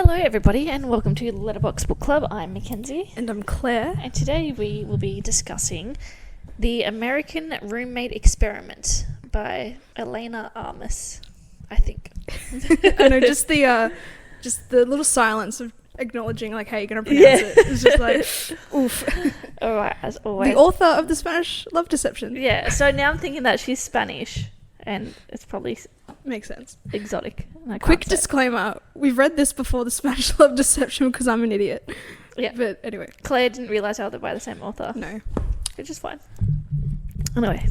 Hello everybody and welcome to Letterbox Book Club. I'm Mackenzie. And I'm Claire. And today we will be discussing The American Roommate Experiment by Elena Armas, I think. I know, just the little silence of acknowledging like how you're going to pronounce it. It's just like, oof. Alright, as always. The author of the Spanish Love Deception. Yeah, so now I'm thinking that she's Spanish and it's probably Makes sense. exotic. Quick disclaimer, we've read this before, the Spanish Love Deception, because I'm an idiot. Yeah. But anyway. Claire didn't realise how they're by the same author. No. Which is fine. Anyway,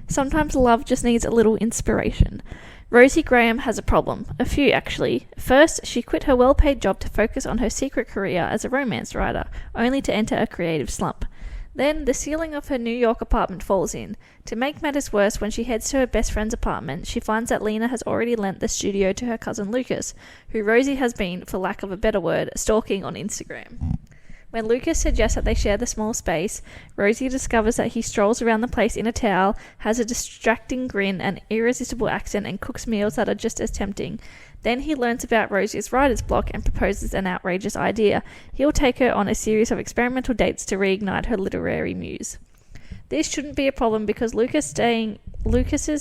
sometimes love just needs a little inspiration. Rosie Graham has a problem. A few, actually. First, she quit her well-paid job to focus on her secret career as a romance writer, only to enter a creative slump. Then, the ceiling of her New York apartment falls in. To make matters worse, when she heads to her best friend's apartment, she finds that Lena has already lent the studio to her cousin Lucas, who Rosie has been, for lack of a better word, stalking on Instagram. When Lucas suggests that they share the small space, Rosie discovers that he strolls around the place in a towel, has a distracting grin, an irresistible accent, and cooks meals that are just as tempting. Then he learns about Rosie's writer's block and proposes an outrageous idea. He'll take her on a series of experimental dates to reignite her literary muse. This shouldn't be a problem because Lucas's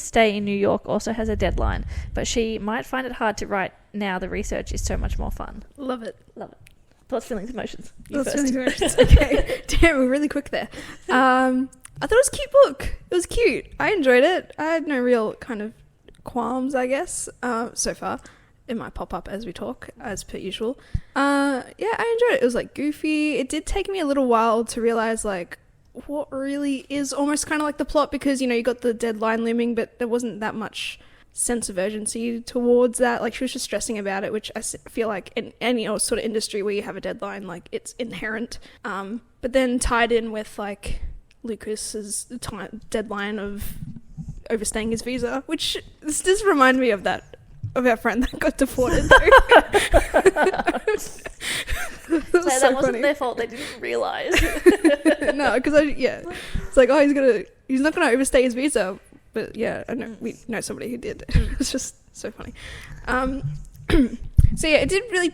stay in New York also has a deadline, but she might find it hard to write now the research is so much more fun. Love it. Love it. Thoughts, feelings, emotions. Thoughts, feelings, emotions. Okay. Damn, we're really quick there. I thought it was a cute book. It was cute. I enjoyed it. I had no real kind of qualms, I guess, so far. It might pop up as we talk, as per usual. Yeah, I enjoyed it. It was like goofy. It did take me a little while to realize like what really is almost kind of like the plot, because, you know, you got the deadline looming, but there wasn't that much sense of urgency towards that. Like, she was just stressing about it, which I feel like in any sort of industry where you have a deadline, like, it's inherent. But then tied in with like Lucas's deadline of overstaying his visa, which this does remind me of that, of our friend that got deported though. That wasn't their fault. They didn't realise. No, because it's like, oh, he's not gonna overstay his visa. But yeah, I know we know somebody who did. It's just so funny. So yeah, it did really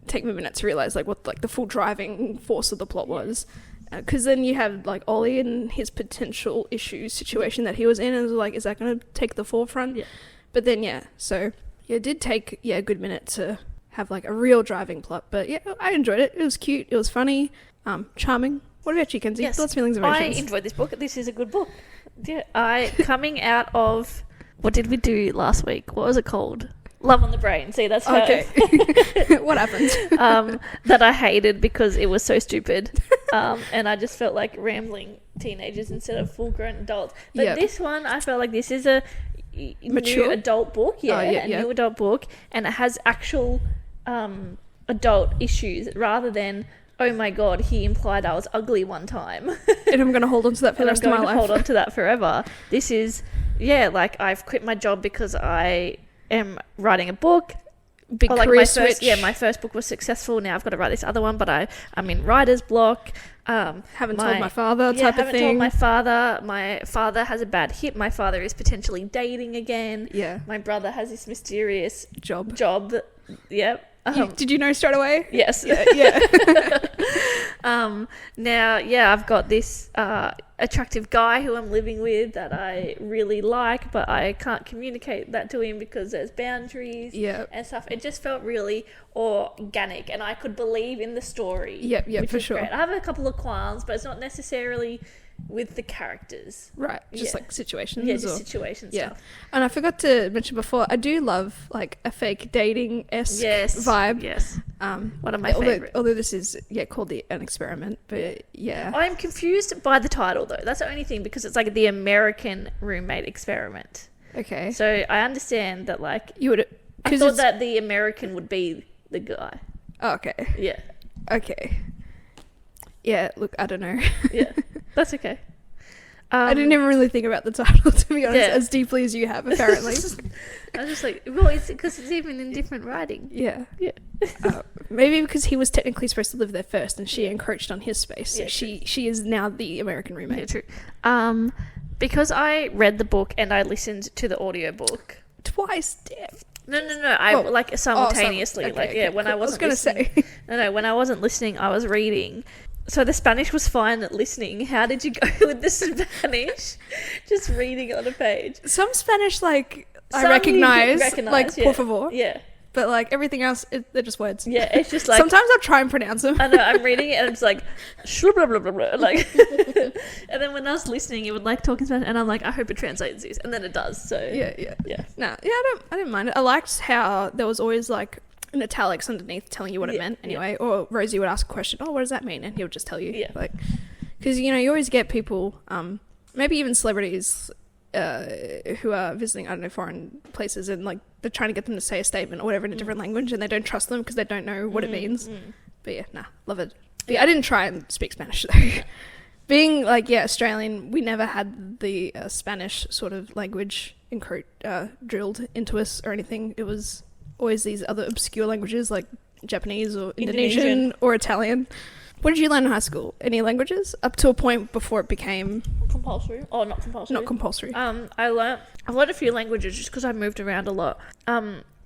take me a minute to realise like what like the full driving force of the plot was, because then you have like Ollie and his potential issue situation that he was in, and it was like, is that going to take the forefront? Yeah. But then so yeah, it did take a good minute to have like a real driving plot. But yeah, I enjoyed it. It was cute. It was funny. Charming. What about you, Kenzie? Yes. Thoughts, feelings, emotions? I enjoyed this book. This is a good book. Yeah, coming out of, what did we do last week? What was it called? Love on the Brain. See, that's her. Okay. What happened? That I hated because it was so stupid. And I just felt like rambling teenagers instead of full-grown adults. But this one, I felt like this is a mature new adult book. New adult book. And it has actual adult issues rather than, oh my god, he implied I was ugly one time. And I'm going to hold on to that for the rest of my life. I'm going to hold on to that forever. This is, like, I've quit my job because I am writing a book. Big career switch. My first book was successful. Now I've got to write this other one, but I'm in writer's block. Haven't told my father type of thing. Haven't told my father. My father has a bad hip. My father is potentially dating again. Yeah. My brother has this mysterious job. Yep. Did you know straight away? Yes. Yeah. Now, I've got this attractive guy who I'm living with that I really like, but I can't communicate that to him because there's boundaries and stuff. It just felt really organic, and I could believe in the story. Yep, for sure. Great. I have a couple of qualms, but it's not necessarily with the characters. Right, just like situations. Yeah, just situation stuff. And I forgot to mention before, I do love like a fake dating-esque vibe. Yes. One of my favourites. Although this is called an experiment, but I'm confused by the title though. That's the only thing, because it's like the American Roommate Experiment. Okay. So I understand that like I thought that the American would be the guy. Oh, okay. Yeah. Okay. Yeah, look, I don't know. Yeah, that's okay. I didn't even really think about the title, to be honest, as deeply as you have, apparently. I was just like, well, it's because it's even in different writing. Yeah. Maybe because he was technically supposed to live there first, and she encroached on his space. So she is now the American roommate. Yeah, true. Because I read the book and I listened to the audiobook. Twice, damn. No. I Oh. like simultaneously. Okay, when cool. I wasn't I was gonna listening. No, when I wasn't listening, I was reading. So the Spanish was fine at listening. How did you go with the Spanish? Just reading on a page. Some Spanish, like, I Some you recognize, recognise, like, yeah. por favor. Yeah. But, like, everything else, they're just words. Yeah, it's just like... Sometimes I'll try and pronounce them. I know, I'm reading it and it's like... Blah, blah, blah, blah, like... And then when I was listening, it would, like, talk in Spanish, and I'm like, I hope it translates this. And then it does, so... Yeah. Yeah. I didn't mind it. I liked how there was always, like, an italics underneath telling you what it meant anyway. Or Rosie would ask a question, oh, what does that mean? And he would just tell you. Yeah. Like, because, you know, you always get people, maybe even celebrities... who are visiting, I don't know, foreign places, and like they're trying to get them to say a statement or whatever in a different language, and they don't trust them because they don't know what it means. But yeah, love it. But yeah, I didn't try and speak Spanish though. Being like, Australian, we never had the Spanish sort of language drilled into us or anything. It was always these other obscure languages like Japanese or Indonesian or Italian. What did you learn in high school? Any languages? Up to a point before it became... Compulsory? Oh, not compulsory. Not compulsory. I've learned a few languages just because I moved around a lot.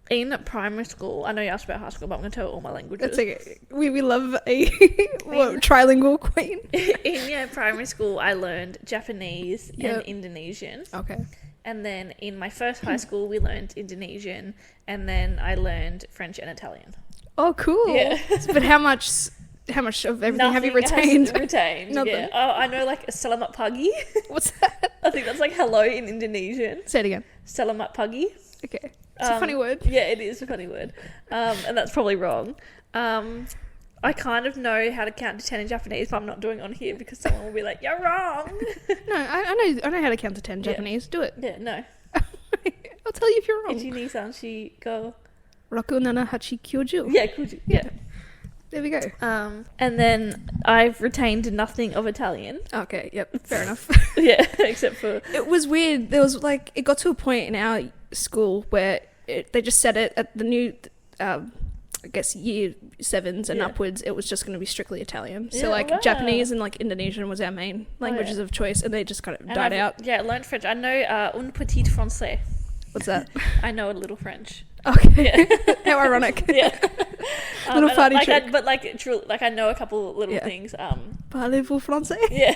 In primary school, I know you asked about high school, but I'm going to tell all my languages. That's okay. We love a trilingual queen. In primary school, I learned Japanese and Indonesian. Okay. And then in my first high school, we learned Indonesian, and then I learned French and Italian. Oh, cool. Yeah. But how much of everything have you retained? Retained. Nothing. Yeah. Oh, I know like selamat pagi. What's that? I think that's like hello in Indonesian. Say it again. Selamat pagi. Okay. It's a funny word. Yeah, it is a funny word. And that's probably wrong. I kind of know how to count to 10 in Japanese, but I'm not doing it on here because someone will be like, "You're wrong." No, I know how to count to 10 Japanese. Do it. Yeah, no. I'll tell you if you're wrong. Ichi-ni-san, shi, go. Roku nana hachi kyoju. Yeah, kuju. Yeah. There we go. And then I've retained nothing of Italian. Okay, yep, fair enough. Yeah, except for... It was weird. There was like, it got to a point in our school where they just said it at the new, I guess, year 7s and upwards, it was just going to be strictly Italian. So like Japanese and like Indonesian was our main languages of choice, and they just kind of died out. Yeah, I learned French. I know un petit français. What's that? I know a little French. Okay. Yeah. How ironic. Yeah. Little party trick. I know a couple little things. Parlez-vous français? Yeah.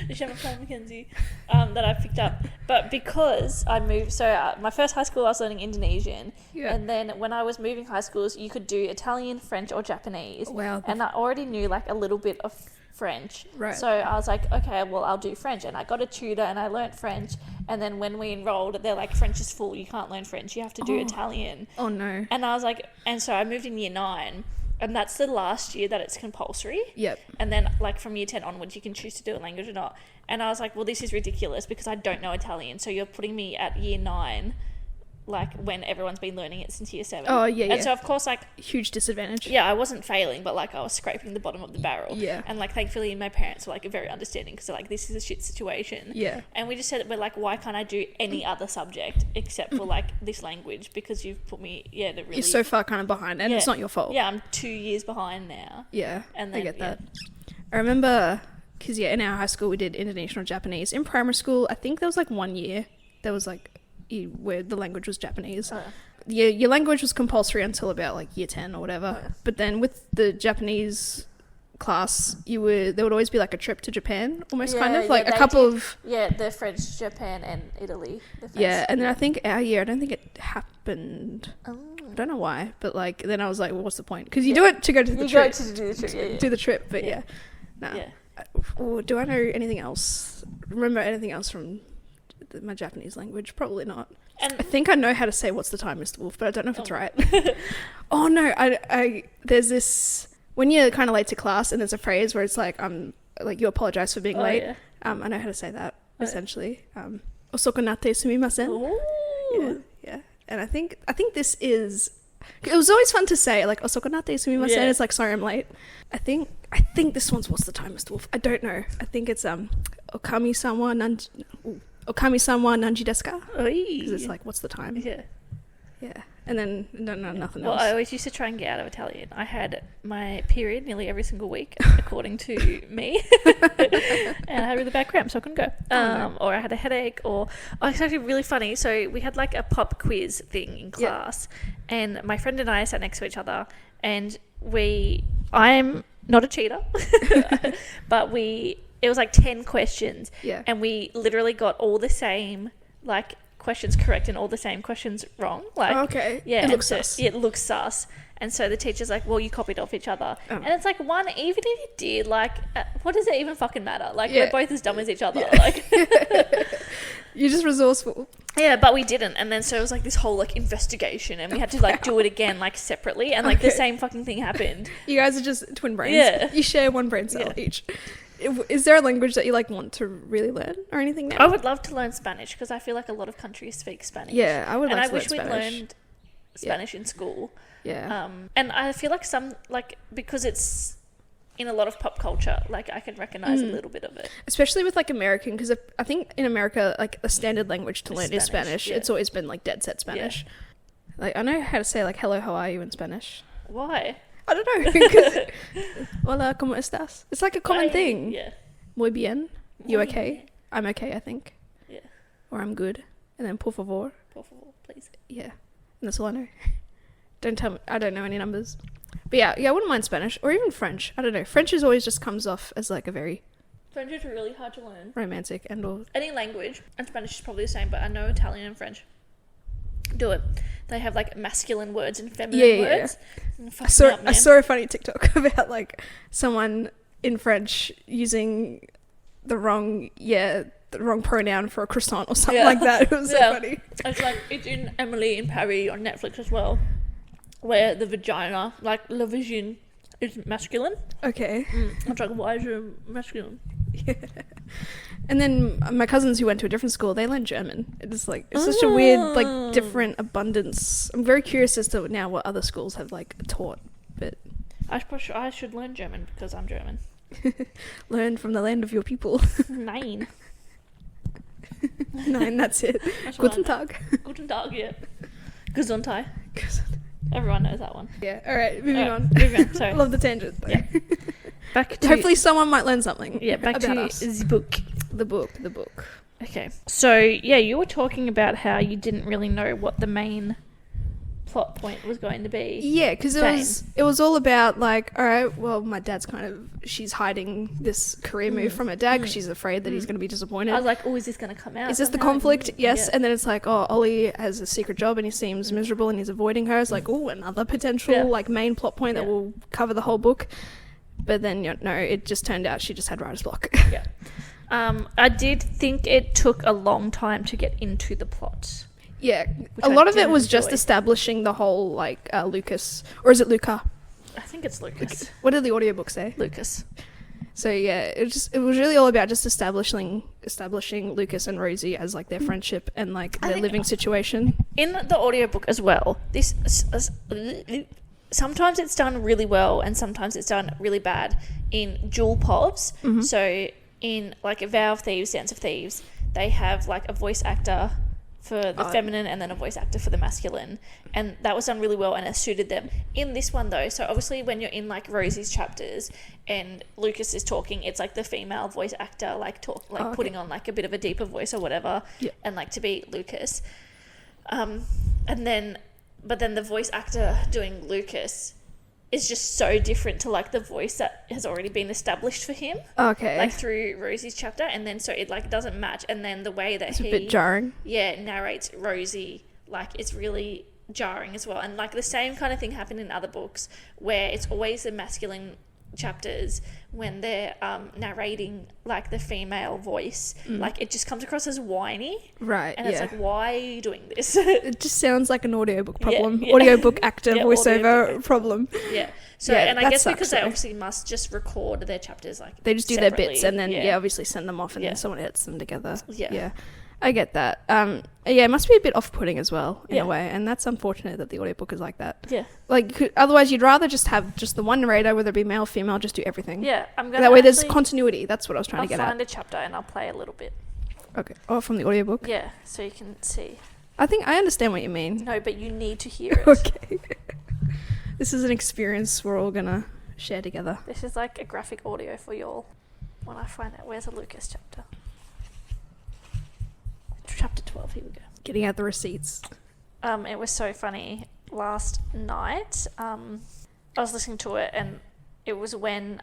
Je m'appelle Mackenzie. That I picked up. But because I moved, so my first high school I was learning Indonesian. Yeah. And then when I was moving high schools, you could do Italian, French or Japanese. Wow. And I already knew like a little bit of French. Right. So I was like, okay, well, I'll do French. And I got a tutor and I learnt French. And then when we enrolled, they're like, French is full. You can't learn French. You have to do Italian. Oh, no. And I was like, and so I moved in year 9. And that's the last year that it's compulsory. Yep. And then, like, from year 10 onwards, you can choose to do a language or not. And I was like, well, this is ridiculous because I don't know Italian. So you're putting me at year 9, like, when everyone's been learning it since year 7. Oh, yeah, And so, of course, like... Huge disadvantage. Yeah, I wasn't failing, but, like, I was scraping the bottom of the barrel. Yeah. And, like, thankfully, my parents were, like, very understanding because they're like, this is a shit situation. Yeah. And we just said, we're like, why can't I do any other subject except for, like, this language? Because you've put me, the really... You're so far kind of behind, and it's not your fault. Yeah, I'm 2 years behind now. Yeah, And then, I get that. I remember, because, in our high school, we did Indonesian or Japanese. In primary school, I think there was, like, 1 year, there was, like, where the language was Japanese. Your language was compulsory until about like year 10 or whatever. But then with the Japanese class, there would always be like a trip to Japan, almost kind of like a couple of... Yeah, the French, Japan and Italy. And then I think our year, I don't think it happened. I don't know why, but like then I was like, well, what's the point? Because you do it to go to the trip. You go to do the trip, do the trip, but do I know anything else? Remember anything else from my Japanese language? Probably not. And I think I know how to say "What's the time, Mr. Wolf," but I don't know if it's right. Oh no, I there's this when you're kind of late to class, and there's a phrase where it's like like you apologize for being late. Yeah. I know how to say that essentially. Osoku natte sumimasen. Yeah. And I think this is. It was always fun to say like "Osoku natte sumimasen." Yeah. It's like sorry I'm late. I think this one's "What's the time, Mr. Wolf." I don't know. I think it's Okami-sama nanji desu ka? Because it's like, what's the time? Yeah. and then nothing Well, else. I always used to try and get out of Italian. I had my period nearly every single week, according to me. And I had really bad cramps, so I couldn't go. Or I had a headache, or... Oh, it's actually really funny. So we had like a pop quiz thing in class, and my friend and I sat next to each other, and I'm not a cheater, but it was like 10 questions, and we literally got all the same, like, questions correct and all the same questions wrong. Like, okay. Yeah. It looks sus. It looks sus. And so the teacher's like, well, you copied off each other. Oh. And it's like, even if you did, like, what does it even fucking matter? Like, we're both as dumb as each other. Yeah. Like, you're just resourceful. Yeah, but we didn't. And then so it was like this whole like investigation, and we had to like do it again, like separately, and like the same fucking thing happened. You guys are just twin brains. Yeah. You share one brain cell each. Is there a language that you like want to really learn or anything now? I would love to learn Spanish, because I feel like a lot of countries speak Spanish. Yeah, I would like to learn Spanish. And I wish we'd learned Spanish in school. Yeah. And I feel like because it's in a lot of pop culture, like I can recognize a little bit of it. Especially with like American, because I think in America, like the standard language to learn is Spanish. Yeah. It's always been like dead set Spanish. Yeah. Like I know how to say like hello, how are you in Spanish. Why? I don't know. Because hola, ¿cómo estás? It's like a common thing. Yeah. Muy bien. You okay? I'm okay, I think. Yeah. Or I'm good. And then por favor. Por favor, please. Yeah. And that's all I know. Don't tell me. I don't know any numbers. But yeah, I wouldn't mind Spanish or even French. I don't know. French is always just comes off as like a very... French is really hard to learn. Romantic and all. Any language, and Spanish is probably the same, but I know Italian and French do it. They have like masculine words and feminine words. Yeah. I saw a funny TikTok about like someone in French using the wrong pronoun for a croissant or something like that. It was so funny. It's like, it's in Emily in Paris on Netflix as well, where the vagina, like le vagin, is masculine. Okay. It's like, why is it masculine? Yeah. And then my cousins who went to a different school, they learned German. It's like, it's such a weird, like, different abundance. I'm very curious as to now what other schools have like taught, but I should learn German because I'm German. Learn from the land of your people. Nine, that's it. Guten Tag. Guten Tag, yeah. Gesundheit. Everyone knows that one. Yeah. All right. Moving on. Sorry. I love the tangent. Though. Yeah. Back to, hopefully someone might learn something. Yeah. Back about to us. the book. The book. Okay. So yeah, you were talking about how you didn't really know what the main plot point was going to be. Yeah, because it was all about like, all right, well, my dad's she's hiding this career move from her dad because she's afraid that he's going to be disappointed. I was like, oh, is this going to come out? Is this the conflict? Yes. And then it's like, oh, Ollie has a secret job and he seems miserable and he's avoiding her. It's like, oh, another potential like main plot point that will cover the whole book. But then, no, it just turned out she just had writer's block. Yeah. I did think it took a long time to get into the plot. Yeah, a lot of it was just establishing the whole, like, Lucas. Or is it Luca? I think it's Lucas. What did the audiobook say? Lucas. So, yeah, it was really all about just establishing Lucas and Rosie as, like, their friendship and, like, their living situation. In the audiobook as well, sometimes it's done really well and sometimes it's done really bad in dual povs. Mm-hmm. So, in, like, Vow of Thieves, Dance of Thieves, they have, like, a voice actor for the feminine and then a voice actor for the masculine, and that was done really well and it suited them. In this one though, so obviously when you're in like Rosie's chapters and Lucas is talking, it's like the female voice actor like putting on like a bit of a deeper voice or whatever, and like to be Lucas, but then the voice actor doing Lucas is just so different to like the voice that has already been established for him. Okay. Like through Rosie's chapter, and then so it like doesn't match, and then the way that it's a bit jarring. Yeah, narrates Rosie, like it's really jarring as well. And like the same kind of thing happened in other books where it's always the masculine chapters when they're narrating like the female voice, like it just comes across as whiny, right? And it's like, why are you doing this? It just sounds like an audiobook problem. Audiobook actor voiceover problem. Yeah. So and I guess because they obviously must just record their chapters like they just do their bits and then obviously send them off and then someone edits them together. Yeah. I get that. It must be a bit off-putting as well in a way, and that's unfortunate that the audiobook is like that. Yeah. Like otherwise you'd rather just have just the one narrator, whether it be male or female, just do everything. Yeah, that way there's continuity. That's what I was trying to get at. I'll find a chapter and I'll play a little bit. Okay. Oh, from the audiobook? Yeah, so you can see. I think I understand what you mean. No, but you need to hear it. Okay. This is an experience we're all gonna share together. This is like a graphic audio for y'all. When I find out where's the Lucas chapter. Chapter 12, here we go. Getting out the receipts. It was so funny. Last night, I was listening to it, and it was when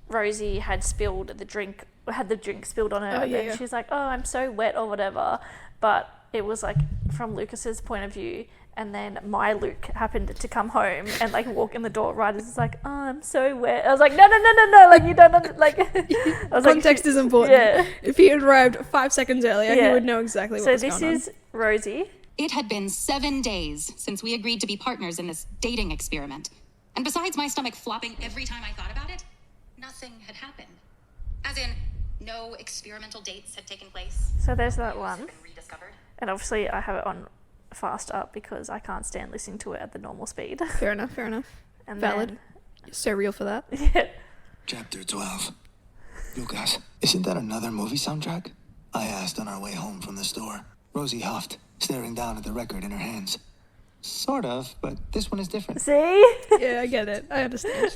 Rosie had the drink spilled on her, Oh, and yeah, then she's like, "Oh, I'm so wet" or whatever. But it was like from Lucas's point of view, and then my Luke happened to come home and like walk in the door right as it's like, "Oh, I'm so wet." I was like, "No, like you don't like." I was Context is important. Yeah. If he had arrived 5 seconds earlier, he Yeah. would know exactly what was going on. So this is Rosie. It had been 7 days since we agreed to be partners in this dating experiment. And besides my stomach flopping every time I thought about it, nothing had happened. As in, no experimental dates had taken place. So there's that No one. had been rediscovered. And obviously I have it on fast up because I can't stand listening to it at the normal speed. Fair enough. And Valid. You're so real for that. Then, yeah. Chapter 12. Lucas, isn't that another movie soundtrack? I asked on our way home from the store. Rosie huffed, staring down at the record in her hands. Sort of, but this one is different. See? Yeah, I get it. I understand.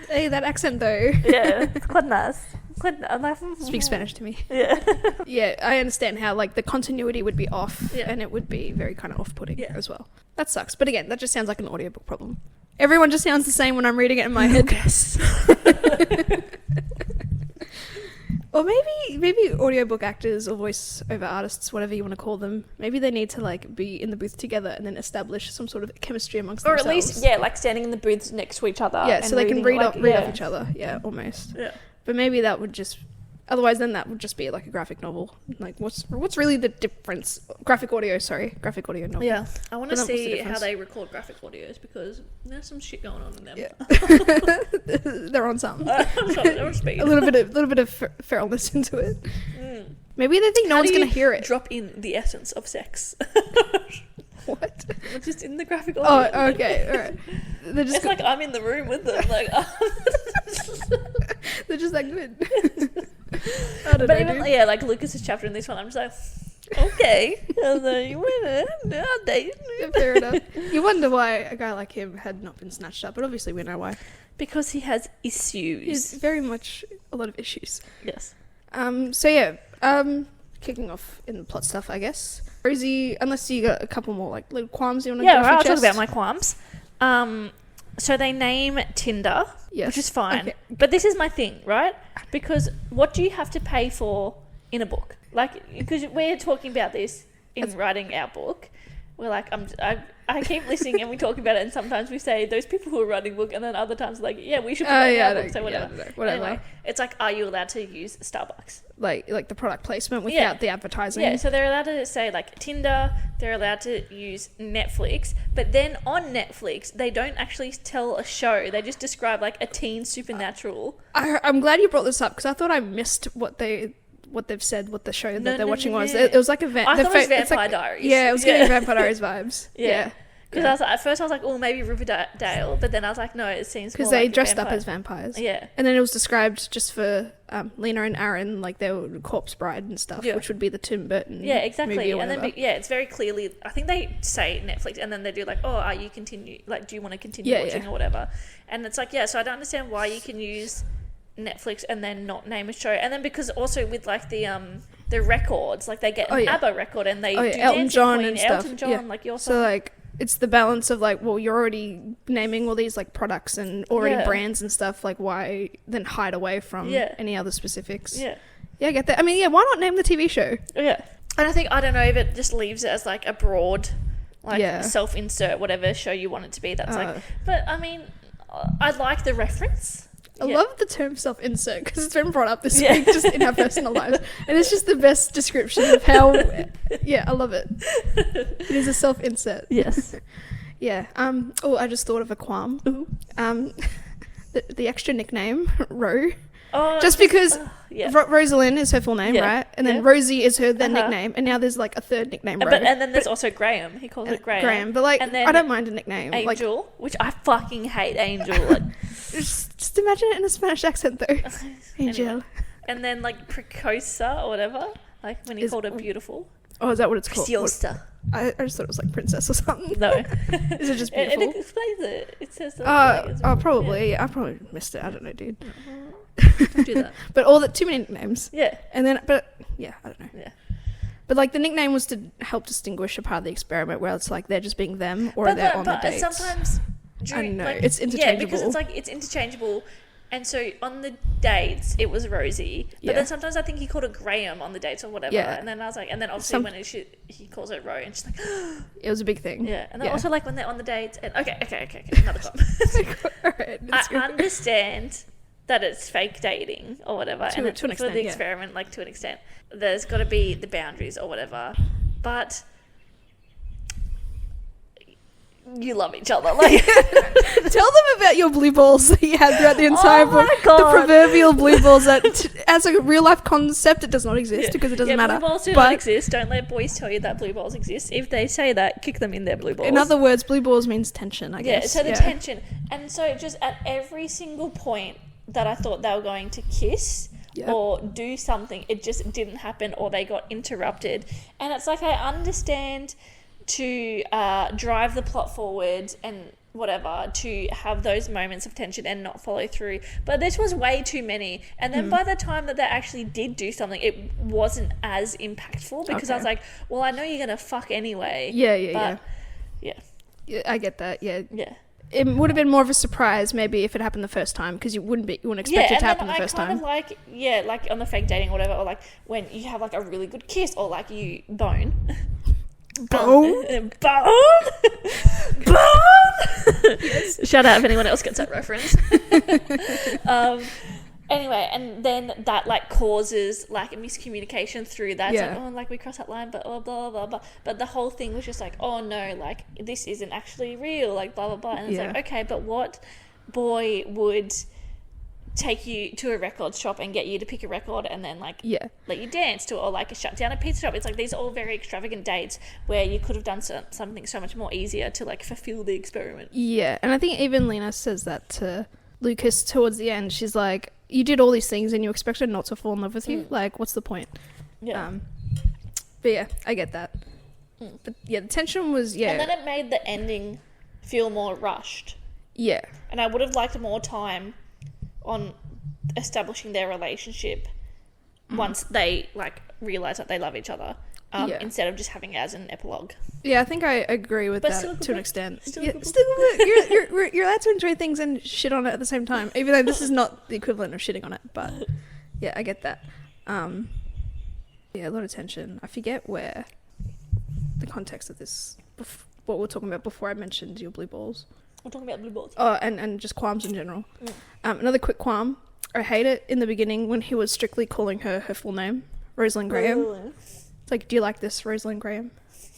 Hey, that accent though. Yeah, it's quite nice. I'm like, Speak Spanish to me. Yeah. Yeah, I understand how like the continuity would be off, Yeah. and it would be very kind of off-putting Yeah. as well. That sucks. But again, that just sounds like an audiobook problem. Everyone just sounds the same when I'm reading it in my head. Or maybe audiobook actors or voice-over artists, whatever you want to call them, maybe they need to like be in the booth together and then establish some sort of chemistry amongst Or themselves. at least, yeah, like standing in the booths next to each other. Yeah, and so they can read like, off each other. Yeah, almost. Yeah. But maybe that would just... Otherwise, then that would just be like a graphic novel. Like, what's really the difference? Graphic audio novel. Yeah. I want to But then what's the see how difference? they record graphic audios because there's some shit going on in them. Yeah. They're on something. I'm sorry, they're on speed. A little bit of feralness into it. Maybe they think no How one's do you going to hear it. Drop in the essence of sex. What? Just in the graphic audio. Oh, okay. All right. They're just It's like I'm in the room with them. Like, they're just that good. I don't but know, even dude. yeah, like Lucas's chapter in this one, I'm just like, okay, and then you went Yeah, fair enough. You wonder why a guy like him had not been snatched up, but obviously we know why. because he has issues. He's very much a lot of issues. Yes. So yeah, kicking off in the plot stuff, I guess. Rosie, unless you got a couple more like little qualms you want to Yeah, get off right, your I'll talk chest. about my qualms. So they name Tinder, Yes. which is fine. Okay. But this is my thing, right? Because what do you have to pay for in a book? Like, because we're talking about this in writing our book. We're like, I keep listening and we talk about it, and sometimes we say those people who are writing book, and then other times like, yeah, we should put that in our book, so whatever. Yeah, whatever. Anyway, it's like, are you allowed to use Starbucks? Like the product placement without the advertising. Yeah, so they're allowed to say like Tinder, they're allowed to use Netflix, but then on Netflix, they don't actually tell a show. They just describe like a teen supernatural. I'm glad you brought this up because I thought I missed what they've said, what the show that they're watching was. no. It was like a I thought it was Vampire Diaries. Yeah, it was getting Vampire Diaries vibes. Yeah. Because I was like, at first I was like, oh, maybe Riverdale, but then I was like, no, it seems Because more they like dressed up vampire. as vampires. Yeah. And then it was described just for Lena and Aaron, like they were Corpse Bride and stuff, Yeah. which would be the Tim Burton Yeah, exactly. movie or And then, whatever. it's very clearly, I think they say Netflix, and then they do like, oh, are you continue, like, do you want to continue watching or whatever? And it's like, yeah, so I don't understand why you can use Netflix and then not name a show. And then because also with like the records, like they get an ABBA record and they do Elton Dancing John Queen, and stuff. Elton John, Yeah. like you're So like it's the balance of like, well, you're already naming all these like products and already brands and stuff, like why then hide away from any other specifics? Yeah, I get that. I mean, yeah, why not name the TV show? Yeah. And I don't know if it just leaves it as like a broad, like self-insert, whatever show you want it to be. That's like, but I mean, I like the reference. I love the term self-insert because it's been brought up this week just in our personal lives. And it's just the best description of how, I love it. It is a self-insert. Yes. Yeah. I just thought of a qualm. The extra nickname, Ro. Oh, just because Rosalind is her full name, right? And then Rosie is her nickname. And now there's like a third nickname, Ro. And then there's also Graham. He calls it Graham. But like, and then I don't mind a nickname. Angel, like, which I fucking hate Angel. Like, just imagine it in a Spanish accent though. Angel. Anyway. And then like Precosa or whatever, like when he called her beautiful. Oh, is that what it's called? Preciosa. I just thought it was like princess or something. No. Is it just It beautiful? explains it. It says that. Probably. Yeah. I probably missed it. I don't know, dude. Don't do that. But too many nicknames. Yeah. And then, I don't know. Yeah. But like the nickname was to help distinguish a part of the experiment where it's like they're just being them or they're on the dates. Sometimes I know, it's interchangeable. Yeah, because it's like it's interchangeable. And so on the dates, it was Rosie. But then sometimes I think he called her Graham on the dates or whatever. Yeah. And then I was like, and then obviously when he calls her Ro, and she's like, it was a big thing. yeah. And then also like when they're on the dates, and okay, another comment. Alright, I understand that it's fake dating or whatever, to an for extent, the yeah. experiment, like to an extent, there's got to be the boundaries or whatever. But you love each other, like. Tell them about your blue balls that you had throughout the entire book. my God. The proverbial blue balls that, as a real life concept, it does not exist because it doesn't matter. Blue balls do not exist. Don't let boys tell you that blue balls exist. If they say that, kick them in their blue balls. In other words, blue balls means tension, I guess. Yeah, so the tension. And so just at every single point that I thought they were going to kiss or do something, it just didn't happen or they got interrupted. And it's like I understand to drive the plot forward and whatever, to have those moments of tension and not follow through, but this was way too many. And then by the time that they actually did do something, it wasn't as impactful because I was like, well, I know you're gonna fuck anyway. Yeah, I get that. Yeah. It would have been more of a surprise maybe if it happened the first time because you wouldn't expect it to happen the first time. Like on the fake dating or whatever, or like when you have like a really good kiss or like you bone. Bone? Yes. Shout out if anyone else gets that reference. Anyway, and then that like causes like a miscommunication through that. It's like, oh, like we crossed that line, but blah blah blah blah. But the whole thing was just like, oh no, like this isn't actually real, like blah blah blah. And it's like, okay, but what boy would take you to a record shop and get you to pick a record and then like let you dance to it, or like shut down a pizza shop? It's like these are all very extravagant dates where you could have done something so much more easier to like fulfill the experiment. Yeah, and I think even Lena says that to Lucas towards the end. She's like, you did all these things and you expected not to fall in love with you. Like, what's the point? Yeah. But yeah, I get that. But yeah, the tension was and then it made the ending feel more rushed. Yeah. And I would have liked more time on establishing their relationship once they like realize that they love each other, instead of just having it as an epilogue. Yeah, I think I agree with But that to an extent. Still You're allowed to enjoy things and shit on it at the same time, even though this is not the equivalent of shitting on it. But yeah, I get that. A lot of tension. I forget where the context of this, what we were talking about before I mentioned your blue balls. We're talking about blue balls. Oh, and just qualms in general. Another quick qualm. I hate it in the beginning when he was strictly calling her full name, Rosalind Graham. It's like, do you like this, Rosalind Graham?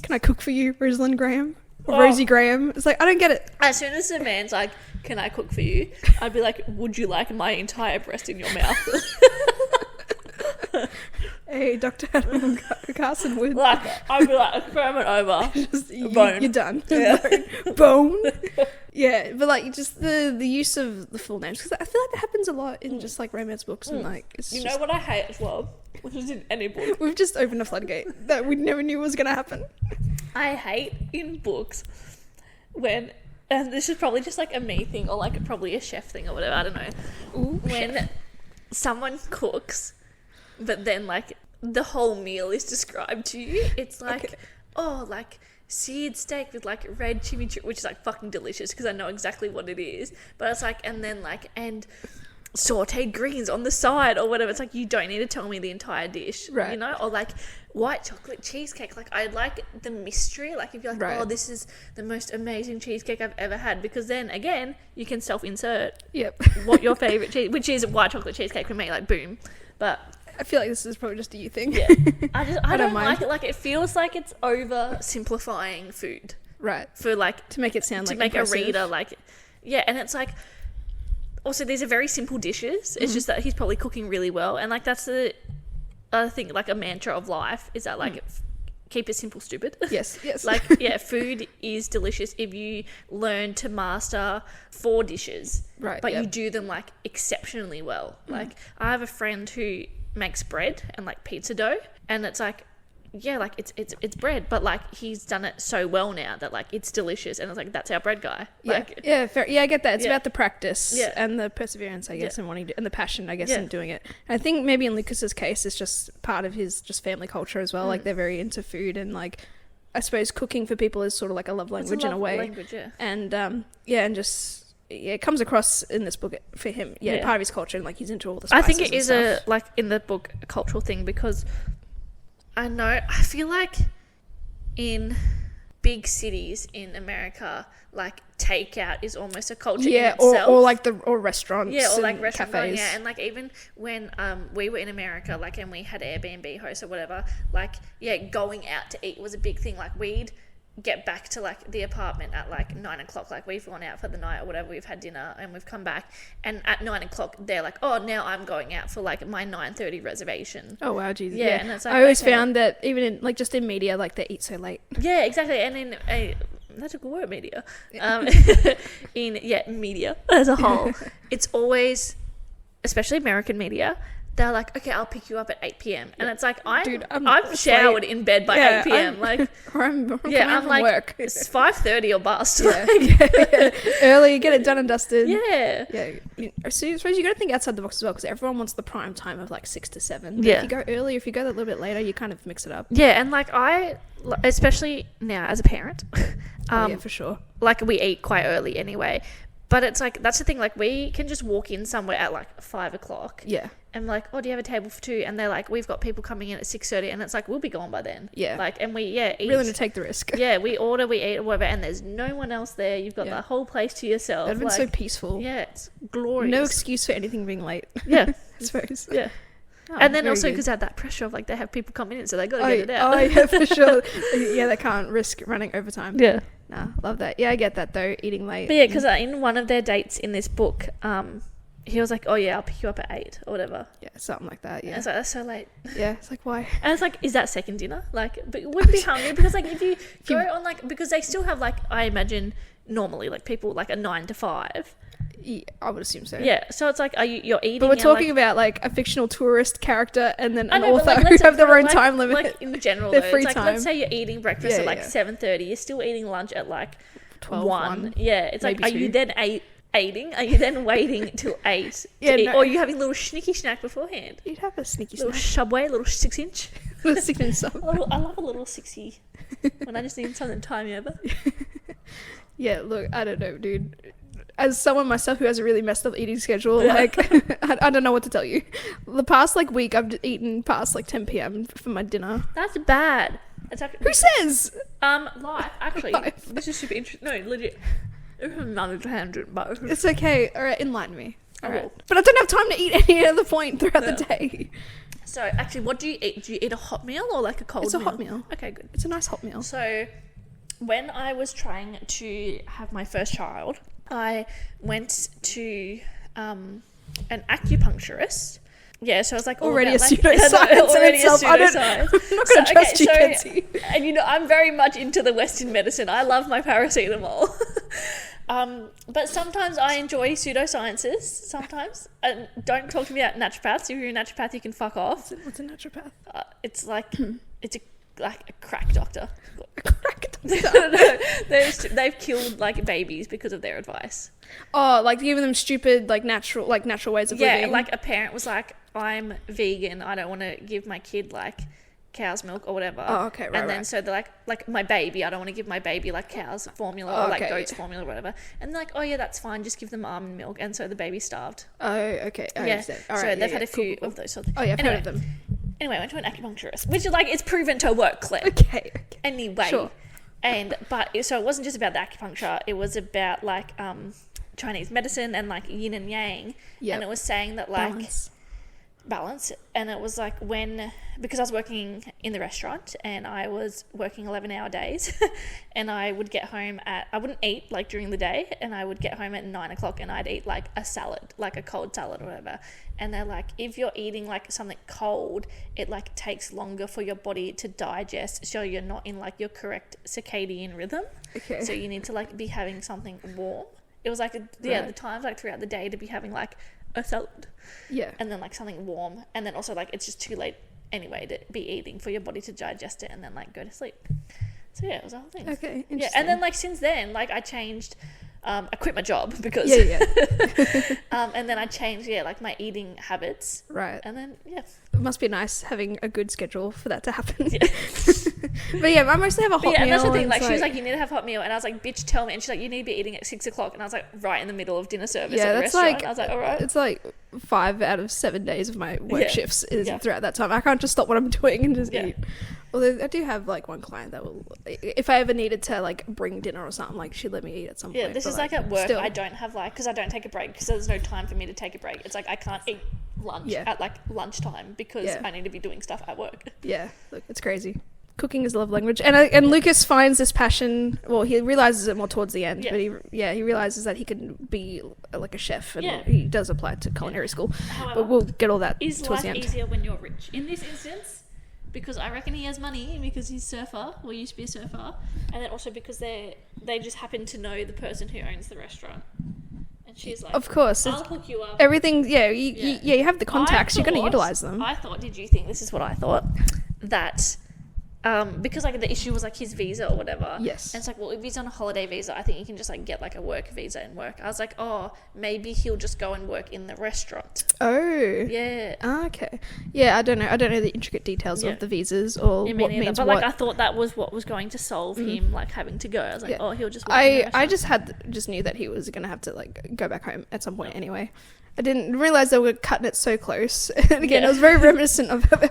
Can I cook for you, Rosalind Graham? Or Rosie Graham? It's like, I don't get it. As soon as a man's like, can I cook for you? I'd be like, would you like my entire breast in your mouth? Hey, Dr. Adam Carson would. Like, I'd be like, experiment over. Bone. You're done. Yeah. Bone. Yeah, but like just the use of the full names, because I feel like that happens a lot in just like romance books and like it's You just, know what I hate as well, which is in any book. we've just opened a floodgate that we never knew was gonna happen. I hate in books when, and this is probably just like a me thing or like probably a chef thing or whatever, I don't know. When someone cooks, but then like the whole meal is described to you, it's like, oh, like seared steak with like red chimichurri, which is like fucking delicious because I know exactly what it is, but it's like, and then like, and sauteed greens on the side or whatever. It's like, you don't need to tell me the entire dish, right? You know, or like white chocolate cheesecake. Like, I like the mystery. Like, if you're like, oh, this is the most amazing cheesecake I've ever had, because then again, you can self-insert what your favorite cheese, which is white chocolate cheesecake for me. Like, boom. But I feel like this is probably just a you thing. Yeah, I don't like it. Like, it feels like it's oversimplifying food, right? For like to make it sound to like make impressive. a reader like, yeah, and it's like. Also, these are very simple dishes. It's just that he's probably cooking really well. And, like, that's the other thing, like, a mantra of life is that, like, keep it simple, stupid. Yes. Like, yeah, food is delicious if you learn to master 4 dishes. Right. But you do them, like, exceptionally well. Like, I have a friend who makes bread and, like, pizza dough. And it's like, yeah, like it's bread, but like he's done it so well now that like it's delicious, and it's like that's our bread guy. Like, yeah, fair. Yeah, I get that. It's Yeah. about the practice Yeah. and the perseverance, I guess, Yeah. and wanting to, and the passion, I guess, Yeah. in doing it. And I think maybe in Lucas's case, it's just part of his just family culture as well. Like they're very into food, and like I suppose cooking for people is sort of like a love language in a way. Language, yeah. And and just it comes across in this book for him. Yeah, Yeah. part of his culture, and like he's into all the I spices. think it is and stuff. like in the book a cultural thing, because I feel like in big cities in America, like takeout is almost a culture in itself. or like or restaurants. Yeah, or like and restaurant cafes. going, yeah, and like even when we were in America, like, and we had Airbnb hosts or whatever, like, yeah, going out to eat was a big thing. Like we'd get back to like the apartment at like 9 o'clock, like we've gone out for the night or whatever, we've had dinner and we've come back, and at 9 o'clock they're like, oh, now I'm going out for like my 9:30 reservation. Oh wow, Jesus. Yeah, Yeah, and it's like, I always okay. found that even in like just in media, like they eat so late. Yeah, exactly. And in that's a good word, media. In media as a whole, it's always, especially American media, they're like, okay, I'll pick you up at 8 p.m. And it's like, Dude, I'm showered in bed by 8 p.m. Like, I'm yeah, coming home I'm from like, work. it's 5:30 or bust. Yeah. Like, Early, get it done and dusted. yeah. Yeah, so I suppose you got to think outside the box as well, because everyone wants the prime time of like 6 to 7. But Yeah. if you go early, if you go a little bit later, you kind of mix it up. Yeah, and like especially now as a parent, Yeah, for sure. like we eat quite early anyway. But it's like, that's the thing, like we can just walk in somewhere at like 5 o'clock. Yeah, And like, oh, do you have a table for 2? And they're like, we've got people coming in at 6:30, and it's like, we'll be gone by then. Yeah. Like, and we eat. willing to take the risk. Yeah, we order, we eat, or whatever, and there's no one else there. You've got Yeah. the whole place to yourself. That'd been so peaceful. Yeah, it's glorious. No excuse for anything being late. Yeah, I suppose. yeah. Oh, And then very also good. because that pressure of like they have people coming in, so they got to Oh, get it out. oh yeah, for sure. Yeah, they can't risk running overtime. Yeah. Nah, love that. Yeah, I get that though. Eating late. But yeah, because in one of their dates in this book, he was like, "Oh yeah, I'll pick you up at 8 or whatever." Yeah, something like that. And Yeah, it's like, that's so late. yeah. It's like why? And it's like, is that second dinner? Like, but wouldn't be hungry because like if you go on like, because they still have like, I imagine normally like people like a 9 to 5. Yeah, I would assume so. Yeah, so it's like, you're eating? But we're and, talking like, about like a fictional tourist character and then I an know, but, author like, who let's have their say, own like- time limit. Like in general, Their though, free it's like, time. let's say you're eating breakfast Yeah, at like yeah. 7:30. You're still eating lunch at like 12, 1. Yeah, it's like, maybe are you 2. then eating? Are you then waiting till 8? to Yeah, eat? no. Or are you having a little sneaky snack beforehand? You'd have a sneaky Little snack. Subway, little 6-inch. Sticking stuff. I love a little 60 when I just need something to tie me over. Yeah, look, I don't know, dude. As someone myself who has a really messed up eating schedule, Yeah. like, I don't know what to tell you. The past, like, week, I've eaten past, like, 10 p.m. for my dinner. That's bad. It's actually, Who says? life, actually. Life. This is super interesting. No, legit. It's another tangent, but It's okay. All right, enlighten me. All I right. will. But I don't have time to eat any other point throughout the day. So, actually, what do you eat? Do you eat a hot meal or like a cold meal? It's a hot meal. Okay, good. It's a nice hot meal. So, when I was trying to have my first child, I went to an acupuncturist. Yeah, so I was like, all Already about, a like, pseudoscience in already a itself. I don't- pseudoscience. I'm not going to trust you, Kenzie. And you know, I'm very much into the Western medicine. I love my paracetamol. But sometimes I enjoy pseudosciences. Sometimes. And don't talk to me about naturopaths. If you're a naturopath, you can fuck off. What's a naturopath? It's like, it's like a crack doctor. Crack No, they've killed like babies because of their advice. Oh, like giving them stupid, like natural ways of Yeah, living. like a parent was like, I'm vegan. I don't want to give my kid like cow's milk or whatever. Oh, okay, right, And then right. so they're like my baby. I don't want to give my baby like cow's formula Oh, or like okay, goat's yeah. formula or whatever. And they're like, oh yeah, that's fine. Just give them almond milk. And so the baby starved. Oh, okay. I Yeah. understand. All So right, they've yeah, had a yeah. Cool, few cool, of cool. those sorts of Oh, yeah, I've anyway, heard of them. Anyway, I went to an acupuncturist, which is like, it's proven to work, Claire. Okay. Anyway. Sure. But so it wasn't just about the acupuncture. It was about like Chinese medicine and like yin and yang. Yep. And it was saying that like Balance. And it was like because I was working in the restaurant and I was working 11-hour days and I would get home I wouldn't eat like during the day, and I would get home at 9 o'clock and I'd eat like a salad, like a cold salad or whatever. And they're like, if you're eating like something cold, it like takes longer for your body to digest, so you're not in like your correct circadian rhythm. Okay. So you need to like be having something warm. It was like Right. the times like throughout the day to be having like a salad Yeah. and then like something warm, and then also like it's just too late anyway to be eating for your body to digest it and then like go to sleep. So yeah, it was a whole thing. Okay, interesting. Yeah, and then like since then, like I changed. I quit my job because and then I changed like my eating habits. Right. And then it must be nice having a good schedule for that to happen. Yeah. But yeah, I mostly have a hot meal. And that's the thing, like she was like, you need to have hot meal, and I was like, bitch, tell me. And she's like, you need to be eating at 6 o'clock, and I was like, right in the middle of dinner service at the restaurant. Like, I was like, all right. It's like 5 out of 7 days of my work shifts is throughout that time. I can't just stop what I'm doing and just eat. Although I do have like one client that will, if I ever needed to like bring dinner or something, like she'd let me eat at some point. Yeah, this is like at work. Still. I don't have like, because I don't take a break, because there's no time for me to take a break. It's like I can't eat lunch at like lunchtime because I need to be doing stuff at work. Yeah, look, it's crazy. Cooking is a love language, and Lucas finds this passion. Well, he realizes it more towards the end, but he realizes that he can be like a chef, and he does apply to culinary school. However, but we'll get all that towards the end. Is life easier when you're rich? In this instance, because I reckon he has money because he's a surfer, or used to be a surfer, and then also because they just happen to know the person who owns the restaurant. And she's like, of course, I'll hook you up. Everything, you have the contacts, you're going to utilize them. I thought, did you think, this is what I thought, that because like the issue was like his visa or whatever. Yes. And it's like, well, if he's on a holiday visa, I think he can just like get like a work visa and work. I was like, oh, maybe he'll just go and work in the restaurant. Oh. Yeah. Okay. Yeah, I don't know the intricate details of the visas or what means but what. Like I thought that was what was going to solve him like having to go. I was like, oh, he'll just work I just knew that he was going to have to like go back home at some point anyway. I didn't realise they were cutting it so close. And again, I was very reminiscent of her.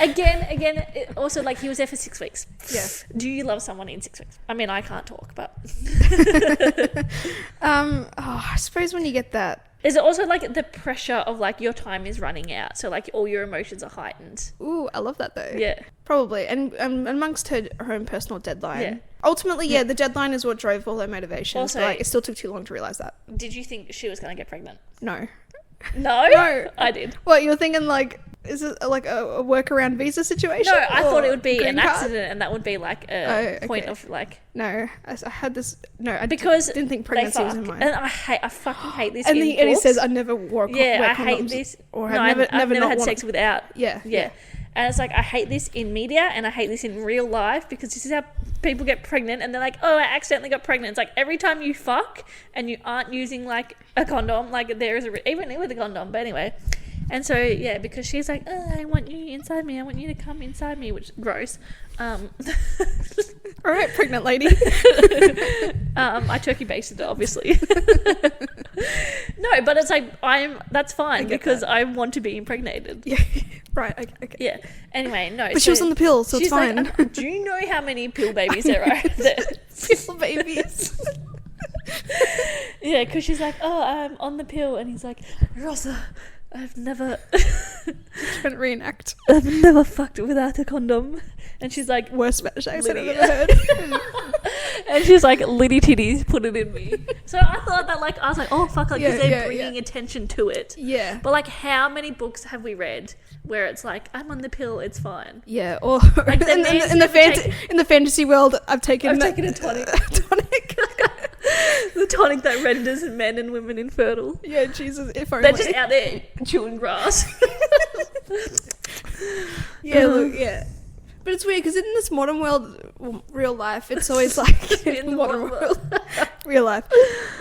Again, also, like, he was there for 6 weeks. Yeah. Do you love someone in 6 weeks? I mean, I can't talk, but... I suppose when you get that... Is it also, like, the pressure of, like, your time is running out, so, like, all your emotions are heightened? Ooh, I love that, though. Yeah. Probably. And amongst her own personal deadline. Yeah. Ultimately, the deadline is what drove all her motivation. Also, so, like, it still took too long to realise that. Did you think she was going to get pregnant? No. No? No. I did. What, you were thinking, like, is it, like, a workaround visa situation? No, I thought it would be an accident, and that would be, like, a point of, like... No, I had this... No, I didn't think pregnancy was in mind. And I fucking hate this and in he says, I never wore condoms. I hate this. Or I've never had sex without. Yeah. And it's like, I hate this in media and I hate this in real life, because this is how people get pregnant, and they're like, oh, I accidentally got pregnant. It's like, every time you fuck and you aren't using like a condom, like there is even with a condom, but anyway. And so, yeah, because she's like, oh, I want you inside me. I want you to come inside me, which is gross. All right, pregnant lady. I turkey basted it, obviously. No, but it's like, that's fine because I want to be impregnated. Yeah. Right, okay. Yeah. Anyway, no. But she was on the pill, so it's fine. Like, do you know how many pill babies there are? Pill babies. Yeah, because she's like, oh, I'm on the pill. And he's like, Rosa, I've never... Trying to reenact. I've never fucked without a condom. And she's like... Worst Spanish accent I've ever heard. And she's like, Liddy titties, put it in me. So I thought that, like, I was like, oh, fuck, like, because they're bringing attention to it. Yeah. But, like, how many books have we read where it's like, I'm on the pill, it's fine? Yeah, or like in the fantasy world, I've taken a tonic. The tonic that renders men and women infertile. Yeah, Jesus, if only. They're just out there chewing grass. Look. But it's weird because in this modern world, real life, it's always like in the modern world, real life.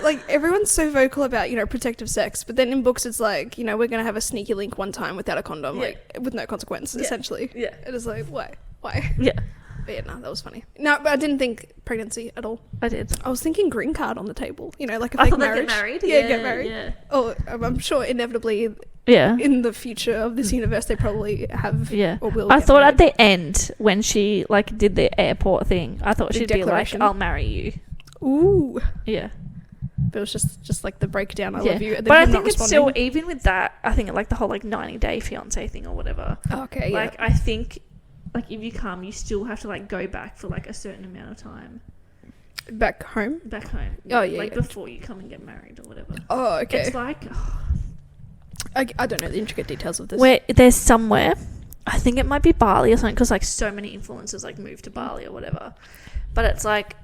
Like everyone's so vocal about protective sex, but then in books it's like we're gonna have a sneaky link one time without a condom, like with no consequence, essentially. Yeah, it is like why? Yeah. But yeah, no, that was funny. No, but I didn't think pregnancy at all. I did. I was thinking green card on the table. Like a I fake thought marriage. Get married. Yeah, get married. Yeah. Oh, I'm sure inevitably. Yeah. In the future of this universe, they probably have. Yeah. Or will. I thought at the end when she like did the airport thing, I thought she'd be like, "I'll marry you." Ooh. Yeah. But it was just like the breakdown. I love you. But I think it's still, even with that, I think like the whole like 90-day fiance thing or whatever. Okay. Like I think. Like, if you come, you still have to, like, go back for, like, a certain amount of time. Back home? Back home. Oh, yeah. Like, before you come and get married or whatever. Oh, okay. It's like... I don't know the intricate details of this. Where there's somewhere, I think it might be Bali or something, because, like, so many influencers, like, move to Bali or whatever. But it's, like,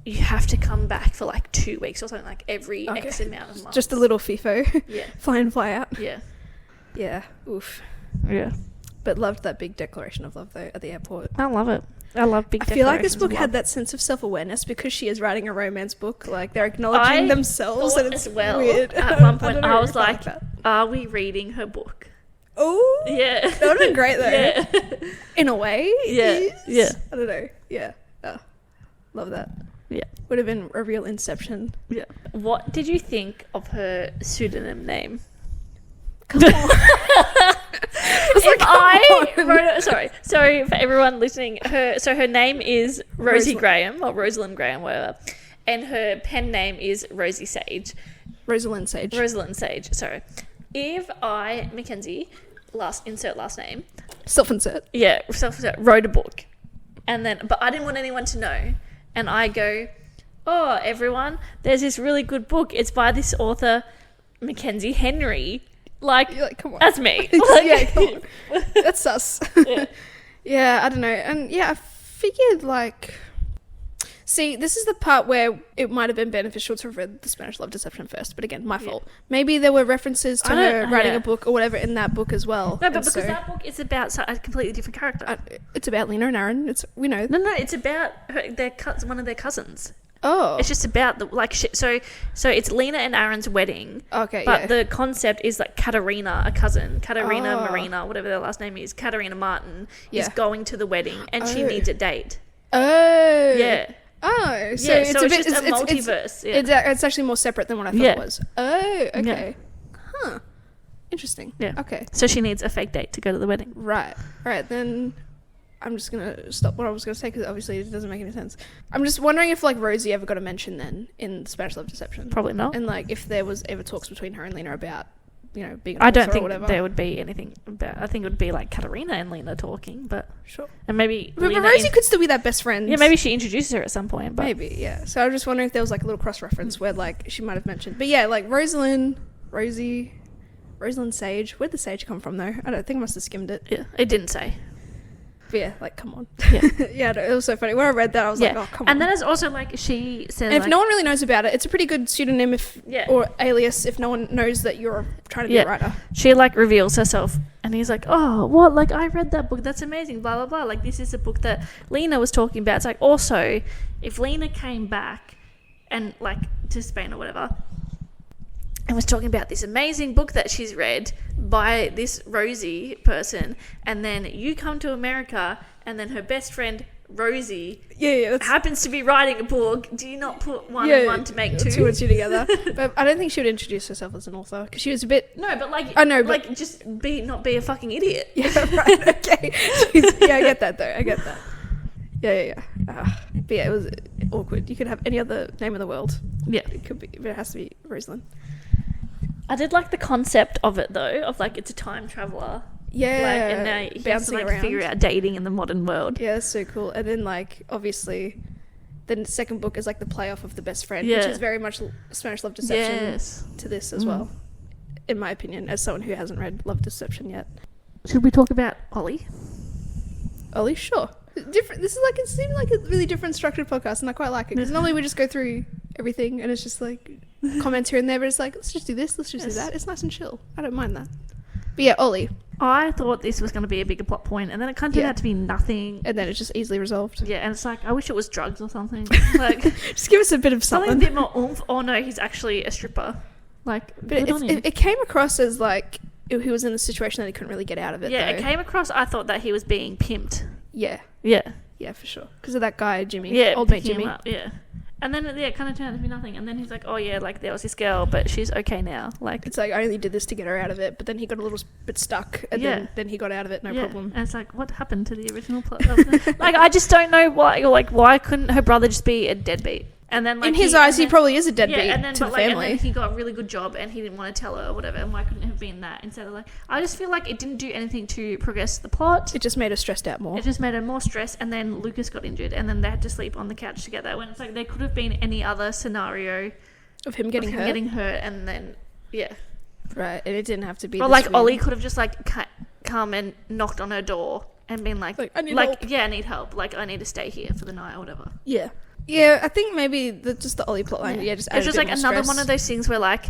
you have to come back for, like, 2 weeks or something, like, every X amount of months. Just a little FIFO. Yeah. Fly in, fly out. Yeah. Yeah. Oof. Yeah. but loved that big declaration of love though at the airport. I love it. I love big I feel like this declarations book of had love. that sense of self-awareness because she is writing a romance book. Like they're acknowledging themselves, thought and it's as well. weird. At one point, don't know I was if like, that. "Are we reading her book?" Oh, Yeah, that would have been great though. Yeah, In a way, Yeah, yeah. I don't know. Yeah, love that. yeah, Would have been a real inception. yeah. What did you think of her pseudonym name? Come on. If I wrote it, sorry, so for everyone listening, her name is Rosie Rosalind. Graham or Rosalind Graham, whatever, and her pen name is Rosie Sage. Rosalind Sage. Rosalind Sage. Sorry. If I, Mackenzie, insert last name, Self-insert. yeah, wrote a book, and then, but I didn't want anyone to know, and I go, oh, everyone, there's this really good book. It's by this author, Mackenzie Henry. Like, You're like, come on. that's me. Yeah, come on. That's sus. Yeah. Yeah, I don't know. And yeah, I figured like... See, this is the part where it might have been beneficial to have read The Spanish Love Deception first. But again, my fault. Maybe there were references to I her don't- writing yeah. a book or whatever in that book as well. No, but And because so- that book is about a completely different character. it's about Lena and Aaron. We know. No, it's about one of their cousins. Oh. It's just about so it's Lena and Aaron's wedding. Okay, But yeah. the concept is like Katerina, a cousin, Katerina Oh. Marina, whatever their last name is, Katerina Martin is Yeah. going to the wedding and she Oh. needs a date. Oh. Yeah. Oh, so Yeah, it's so a it's bit. just a multiverse, yeah. It's actually more separate than what I thought Yeah. it was. Oh, okay. Huh. Interesting. Yeah. Okay. So she needs a fake date to go to the wedding. Right. Right. Then I'm just gonna stop what I was gonna say because obviously it doesn't make any sense. I'm just wondering if like Rosie ever got a mention then in Spanish Love Deception. Probably not. And like if there was ever talks between her and Lena about being. I don't or think whatever. there would be anything about. I think it would be like Katerina and Lena talking, but Sure. and maybe But Lena Rosie could still be that best friend. yeah, maybe she introduces her at some point, but Maybe, yeah. So I was just wondering if there was like a little cross reference where like she might have mentioned. But yeah, like Rosalind Sage. Where'd the sage come from though? I don't think I must have skimmed it. yeah, it didn't say. But yeah, like come on. Yeah. Yeah, no, it was so funny. When I read that I was Yeah, like, oh come on. and then it's also like she said, And if like, no one really knows about it, it's a pretty good pseudonym or alias if no one knows that you're trying to be Yeah. a writer. she like reveals herself, and he's like, "Oh, what? Like I read that book. That's amazing." Blah blah blah. Like this is a book that Lena was talking about. It's like also, if Lena came back and like to Spain or whatever, and was talking about this amazing book that she's read by this Rosie person, and then you come to America, and then her best friend Rosie Yeah, that's happens to be writing a book. Do you not put one and one to make two? Two and two together. But I don't think she would introduce herself as an author because she was a bit. No, but like I know, but- like just not be a fucking idiot. Yeah, right. Okay. Jeez. Yeah, I get that though. I get that. Yeah. But yeah, it was awkward. You could have any other name in the world. Yeah. It could be, but it has to be Rosalind. I did like the concept of it though, of like it's a time traveler. Yeah, Like and now he has to bouncing like around. figure out dating in the modern world. Yeah, that's so cool. And then like obviously, the second book is like the playoff of the best friend, Yeah. which is very much Spanish Love Deception Yes. to this as well, in my opinion, as someone who hasn't read Love Deception yet. Should we talk about Ollie? Ollie, sure. Different. This is like it seemed like a really different structured podcast, and I quite like it because normally we just go through everything and it's just like comments here and there, but it's like let's just do this, let's just do that. It's nice and chill. I don't mind that. But yeah, Ollie, I thought this was going to be a bigger plot point, and then it kind of turned Yeah. out to be nothing. and then it's just easily resolved. Yeah, and it's like I wish it was drugs or something. Like Just give us a bit of something a something. bit more oomph. Oh no, he's actually a stripper. Like, But good on him. it came across as like he was in a situation that he couldn't really get out of it. Yeah, though. it came across. I thought that he was being pimped. Yeah, Yeah, for sure. Because of that guy, Jimmy. yeah, old mate picking him Jimmy. up, yeah. And then it kind of turned out to be nothing. And then he's like, "Oh yeah, like there was this girl, but she's okay now." Like, It's like I only did this to get her out of it, but then he got a little bit stuck, and Yeah. then he got out of it, no yeah. problem. And it's like, what happened to the original plot? Like, I just don't know why. Like, why couldn't her brother just be a deadbeat? And then, like, in his eyes, he probably is a deadbeat yeah, and then, to the but, like, and family. then he got a really good job, and he didn't want to tell her or whatever. And why couldn't it have been that instead of like? I just feel like it didn't do anything to progress the plot. It just made her stressed out more. It just made her more stressed, and then Lucas got injured, and then they had to sleep on the couch together. When it's like there could have been any other scenario Of him getting hurt. and then yeah. Right, and it didn't have to be. Or this like weird- Ollie could have just like come and knocked on her door and been like I need help. yeah, I need help. Like I need to stay here for the night or whatever. Yeah. Yeah, I think maybe just the Ollie plotline. Yeah, just it's just like another stress. one of those things where like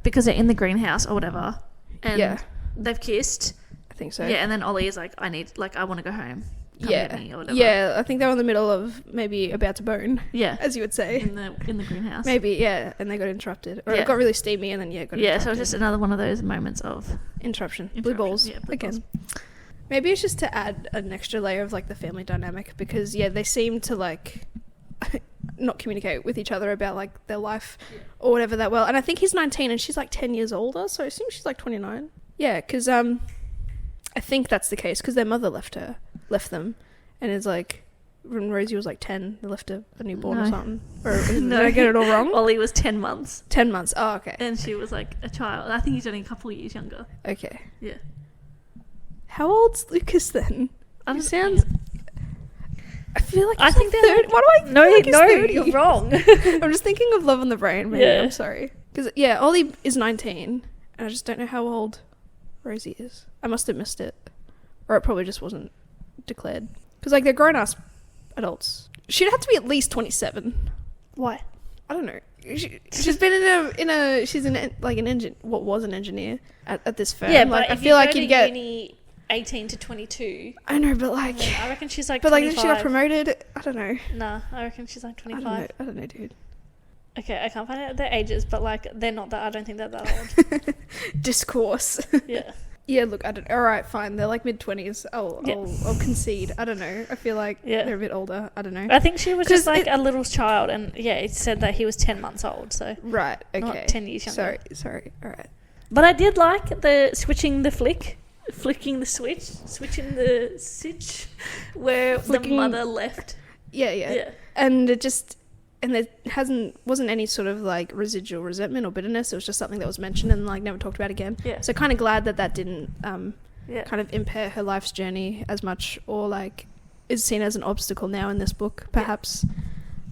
because they're in the greenhouse or whatever, and Yeah. they've kissed, think so. Yeah, and then Ollie is like, I want to go home. Come Yeah. get me, or whatever. Yeah, I think they were in the middle of maybe about to bone, Yeah. as you would say. In the greenhouse. Maybe, yeah, and they got interrupted. Or Yeah. it got really steamy and then, got interrupted. Yeah, so it's just another one of those moments of Interruption. Blue balls. Yeah, blue again. balls. Maybe it's just to add an extra layer of, like, the family dynamic because, yeah, they seem to, like, not communicate with each other about, like, their life or whatever that well. And I think he's 19 and she's, like, 10 years older, so I assume she's, like, 29. Yeah, because I think that's the case because their mother left them. And it's like, when Rosie was like 10, they left a newborn or something. Or did I get it all wrong? Ollie was 10 months. 10 months. Oh, okay. And she was like a child. I think he's only a couple of years younger. Okay. Yeah. How old's Lucas then? I He sounds... I feel like I he's think like they're 30. Why do I feel like he's 30? you're wrong. I'm just thinking of Love on the Brain, maybe. Yeah. I'm sorry. Because, yeah, Ollie is 19, and I just don't know how old Rosie is. I must have missed it. Or it probably just wasn't declared. Because, like, they're grown-ass adults. She'd have to be at least 27. Why? I don't know. She's been she's an what was an engineer at this firm. Yeah, like, but I if feel like you you'd go to get... uni 18 to 22. I know, but, like... I reckon she's like But, like, then 25. she got promoted. I don't know. Nah, I reckon she's like 25. I don't know, dude. Okay, I can't find out their ages, but like they're not that. I don't think they're that old. Discourse. Yeah. Yeah, look, I don't... Alright, fine. They're like mid-20s. I'll concede. I don't know. I feel like they're a bit older. I don't know. I think she was just like a little child, and it said that he was 10 months old, so Right, okay. not 10 years younger. Sorry. Alright. But I did like the switching the flicking the switch, switching the switch, where Flicking- the mother left. Yeah. And it just... And there wasn't any sort of like residual resentment or bitterness. It was just something that was mentioned and like never talked about again. Yeah. So kind of glad that didn't kind Yeah. of impair her life's journey as much, or like is seen as an obstacle now in this book, perhaps.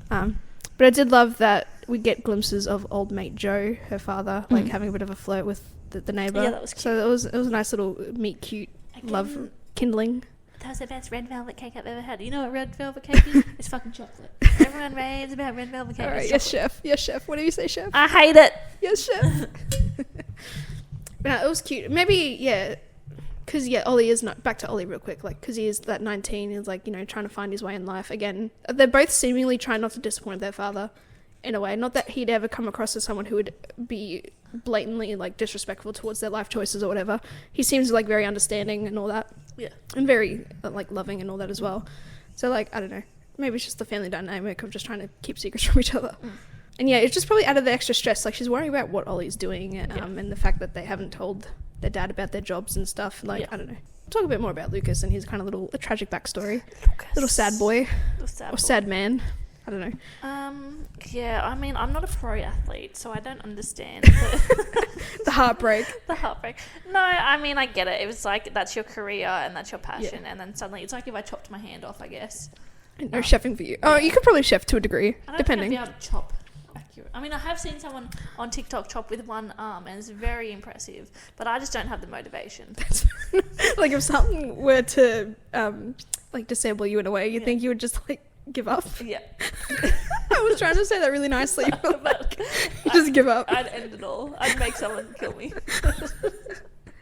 But I did love that we get glimpses of old mate Joe, her father, like having a bit of a flirt with the neighbour. Yeah, that was cute. So it was a nice little meet cute love kindling. That was the best red velvet cake I've ever had. You know what red velvet cake is? It's fucking chocolate. Everyone raves about red velvet cake. All right, It's yes, chocolate. chef. Yes, chef. What do you say, chef? I hate it. Yes, chef. But no, it was cute. Maybe, yeah, because, Ollie is not... Back to Ollie real quick. Like, because he is that 19, he's, like, trying to find his way in life. Again, they're both seemingly trying not to disappoint their father in a way. Not that he'd ever come across as someone who would be blatantly, like, disrespectful towards their life choices or whatever. He seems, like, very understanding and all that. Yeah. And very, like, loving and all that as well. So, like, I don't know. Maybe it's just the family dynamic of just trying to keep secrets from each other. And yeah, it's just probably added the extra stress. Like, she's worrying about what Ollie's doing and the fact that they haven't told their dad about their jobs and stuff. Like, I don't know. We'll talk a bit more about Lucas and his kind of a tragic backstory. Little sad boy. Sad man. I don't know. Yeah, I mean, I'm not a pro athlete, so I don't understand The heartbreak. the heartbreak. No, I mean, I get it. It was like, that's your career and that's your passion, and then suddenly it's like if I chopped my hand off, I guess. No chefing for you. Oh, you could probably chef to a degree, I don't depending. think I'd be able to chop accurate. I mean, I have seen someone on TikTok chop with one arm, and it's very impressive, but I just don't have the motivation. Like, if something were to, like, disable you in a way, you think you would just, like, give up? Yeah. I was trying to say that really nicely, but, But just give up. I'd end it all. I'd make someone kill me.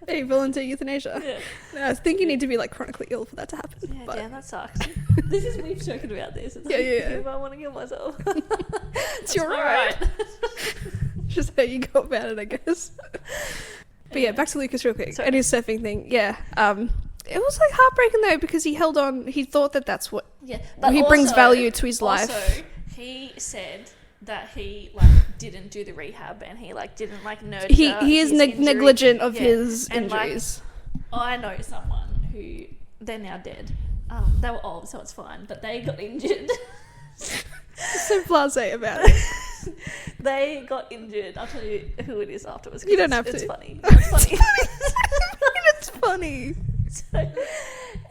Hey, volunteer euthanasia. Yeah. No, I think you need to be, like, chronically ill for that to happen. Yeah, but damn, that sucks. We've spoken about this. It's Yeah, like, yeah. if I want to kill myself. it's your All right. Just how you go about it, I guess. But yeah, back to Lucas real quick. Sorry. And his surfing thing. Yeah. It was, like, heartbreaking, though, because he held on. He thought that that's what... Yeah, he brings value to his life. Also, he said that he like didn't do the rehab and he like didn't like nurture. He is his injury. negligent of Yeah. his And, like, injuries. I know someone who they're now dead. They were old, so it's fine, but they got injured. So blasé about it. They got injured. I'll tell you who it is afterwards. 'Cause You don't have it's to. Funny. It's funny. It's funny. So,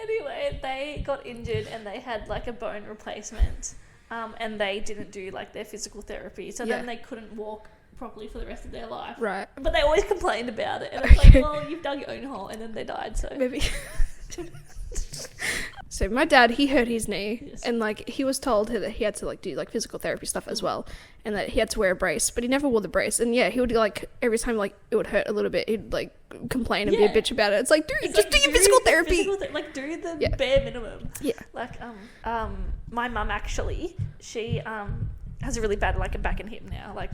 anyway, they got injured and they had like a bone replacement, and they didn't do like their physical therapy, so then they couldn't walk properly for the rest of their life. Right. But they always complained about it, and it's like, well, you've dug your own hole, and then they died. So Maybe. So my dad, he hurt his knee, Yes. and like he was told that he had to like do like physical therapy stuff as well, and that he had to wear a brace, but he never wore the brace. And yeah, he would like every time like it would hurt a little bit, he'd like complain and be a Yeah. bitch about it. It's like, dude, It's just like, do your physical therapy. Like do the Yeah. bare minimum. Yeah. Like my mum actually, she has a really bad like a back and hip now. Like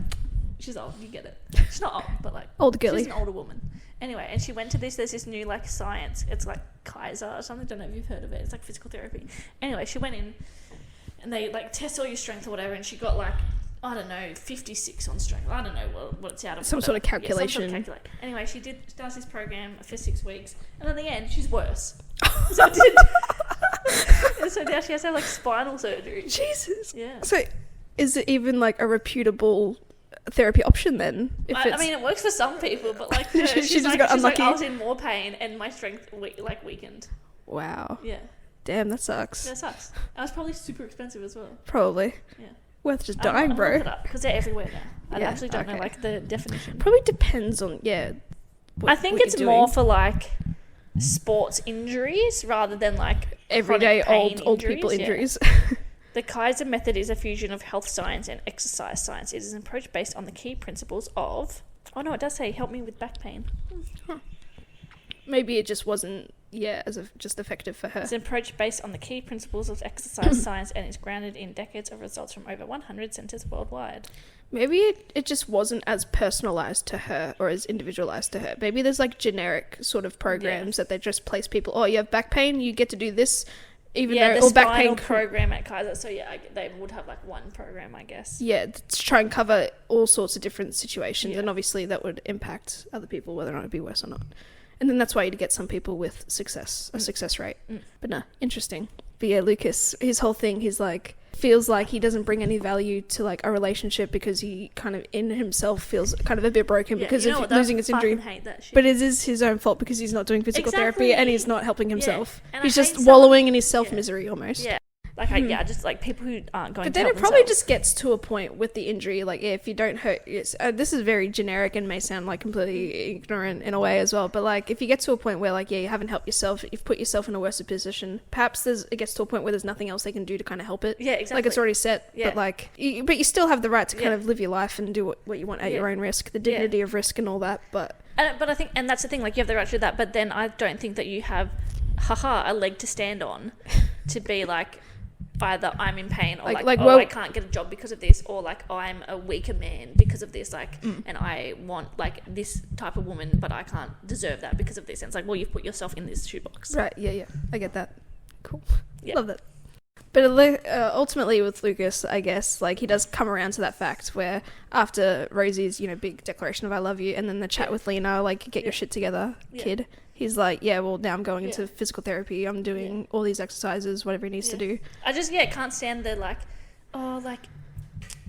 she's old, you get it. She's not old, but like Old girly. she's an older woman. Anyway, and she went to there's this new like science. It's like Kaiser or something. I don't know if you've heard of it. It's like physical therapy. Anyway, she went in and they like test all your strength or whatever, and she got like, I don't know, 56 on strength. I don't know what it's out of. Some sort of whatever. Yeah, calculation. Anyway, she does this program for 6 weeks, and in the end, she's worse. So and so now she has to have like spinal surgery. Jesus. Yeah. So is it even like a reputable therapy option then? If I mean, it works for some people, but like her, She she's just like, got she's like, unlucky. I was in more pain, and my strength weakened. Wow. Yeah, Damn, that sucks. that sucks. And it's probably super expensive as well. Probably. Yeah. Worth just dying, bro. Because they're everywhere now. I Yeah, actually don't know okay. like the definition. Probably depends on, I think it's more for like sports injuries rather than like everyday chronic pain old people yeah. injuries. The Kaiser method is a fusion of health science and exercise science. It is an approach based on the key principles of... Oh no, it does say help me with back pain. Maybe it just wasn't, just effective for her. It's an approach based on the key principles of exercise science and is grounded in decades of results from over 100 centres worldwide. Maybe it just wasn't as personalized to her or as individualized to her. Maybe there's like generic sort of programs that they just place people. Oh, you have back pain, you get to do this, even though the or back spinal pain program at Kaiser. So yeah, they would have like one program, I guess. Yeah, to try and cover all sorts of different situations, Yeah. and obviously that would impact other people whether or not it'd be worse or not. And then that's why you'd get some people with a success rate. But no, interesting. But yeah, Lucas, his whole thing, he's like, feels like he doesn't bring any value to like a relationship because he kind of in himself feels kind of a bit broken because you know of what, losing his injury. hate that shit. But it is his own fault because he's not doing physical therapy and he's not helping himself. And He's I just hate wallowing in his self-misery almost. Yeah. Like, just like people who aren't going But to then help it probably themselves. just gets to a point with the injury, like if you don't hurt, this is very generic and may sound like completely ignorant in a way as well, but like if you get to a point where like, you haven't helped yourself, you've put yourself in a worse position, perhaps it gets to a point where there's nothing else they can do to kind of help it. Yeah, exactly. Like it's already set, Yeah. but like, but you still have the right to kind Yeah. of live your life and do what you want at Yeah. your own risk, the dignity of risk and all that, but... But I think, and that's the thing, like you have the right to do that, but then I don't think that you have, a leg to stand on to be like, either I'm in pain or I can't get a job because of this, or like I'm a weaker man because of this, like, and I want like this type of woman, but I can't deserve that because of this. And it's like, well, you've put yourself in this shoebox. Right, yeah, I get that. Cool. Yeah. Love that. But ultimately with Lucas, I guess, like, he does come around to that fact where after Rosie's, big declaration of I love you, and then the chat with Lena, like, get your shit together, kid. He's like, well, now I'm going into physical therapy. I'm doing all these exercises, whatever he needs to do. I just, can't stand the, like,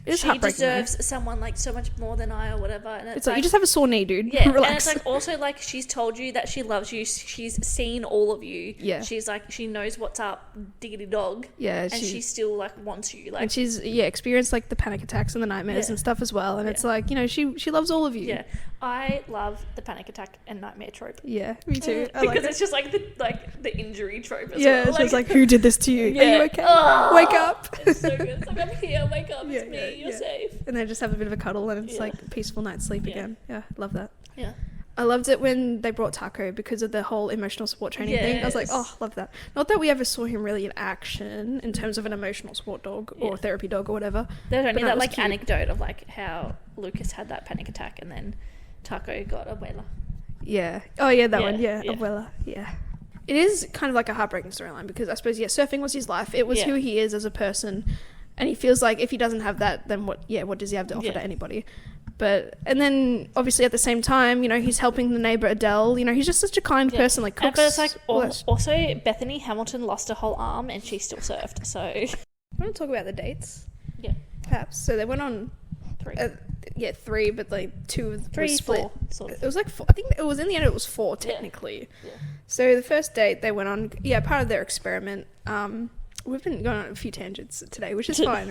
It's she heartbreaking, deserves someone, like, so much more than I or whatever. And It's like, you just have a sore knee, dude. Yeah, Relax. and it's like also like she's told you that she loves you. She's seen all of you. Yeah. She's like she knows what's up, diggity dog. Yeah, and she still like wants you. Like, and she's experienced like the panic attacks and the nightmares and stuff as well. And it's like, she loves all of you. Yeah, I love the panic attack and nightmare trope. Yeah, me too. I Because like it's just like the injury trope as yeah, well. it's just like, who did this to you? Yeah. Are you okay? Oh, Wake up. It's so good. It's like, I'm here. Wake up. It's me. You're safe. And they just have a bit of a cuddle and it's Yeah. like peaceful night's sleep again. Yeah, love that. Yeah. I loved it when they brought Taco because of the whole emotional support training thing. I was like, Yes. love that. Not that we ever saw him really in action in terms of an emotional support dog or therapy dog or whatever. There's only But no, it that was like cute. anecdote of like how Lucas had that panic attack and then Taco got Abuela. Yeah. Oh, yeah, that Yeah, one. Yeah, yeah. Abuela. Yeah. It is kind of like a heartbreaking storyline because I suppose, surfing was his life. It was who he is as a person. And he feels like if he doesn't have that, then what does he have to offer to anybody? And then obviously at the same time, he's helping the neighbor Adele. He's just such a kind person, like cooks. But it's like all that. also Bethany Hamilton lost her whole arm and she still surfed. So I want to talk about the dates. yeah, Perhaps. So they went on 3, 3, but like 2 of 3, was split. 4, sort of. It was like 4. I think it was in the end. It was 4 technically. Yeah. So the first date they went on, part of their experiment. We've been going on a few tangents today, which is fine.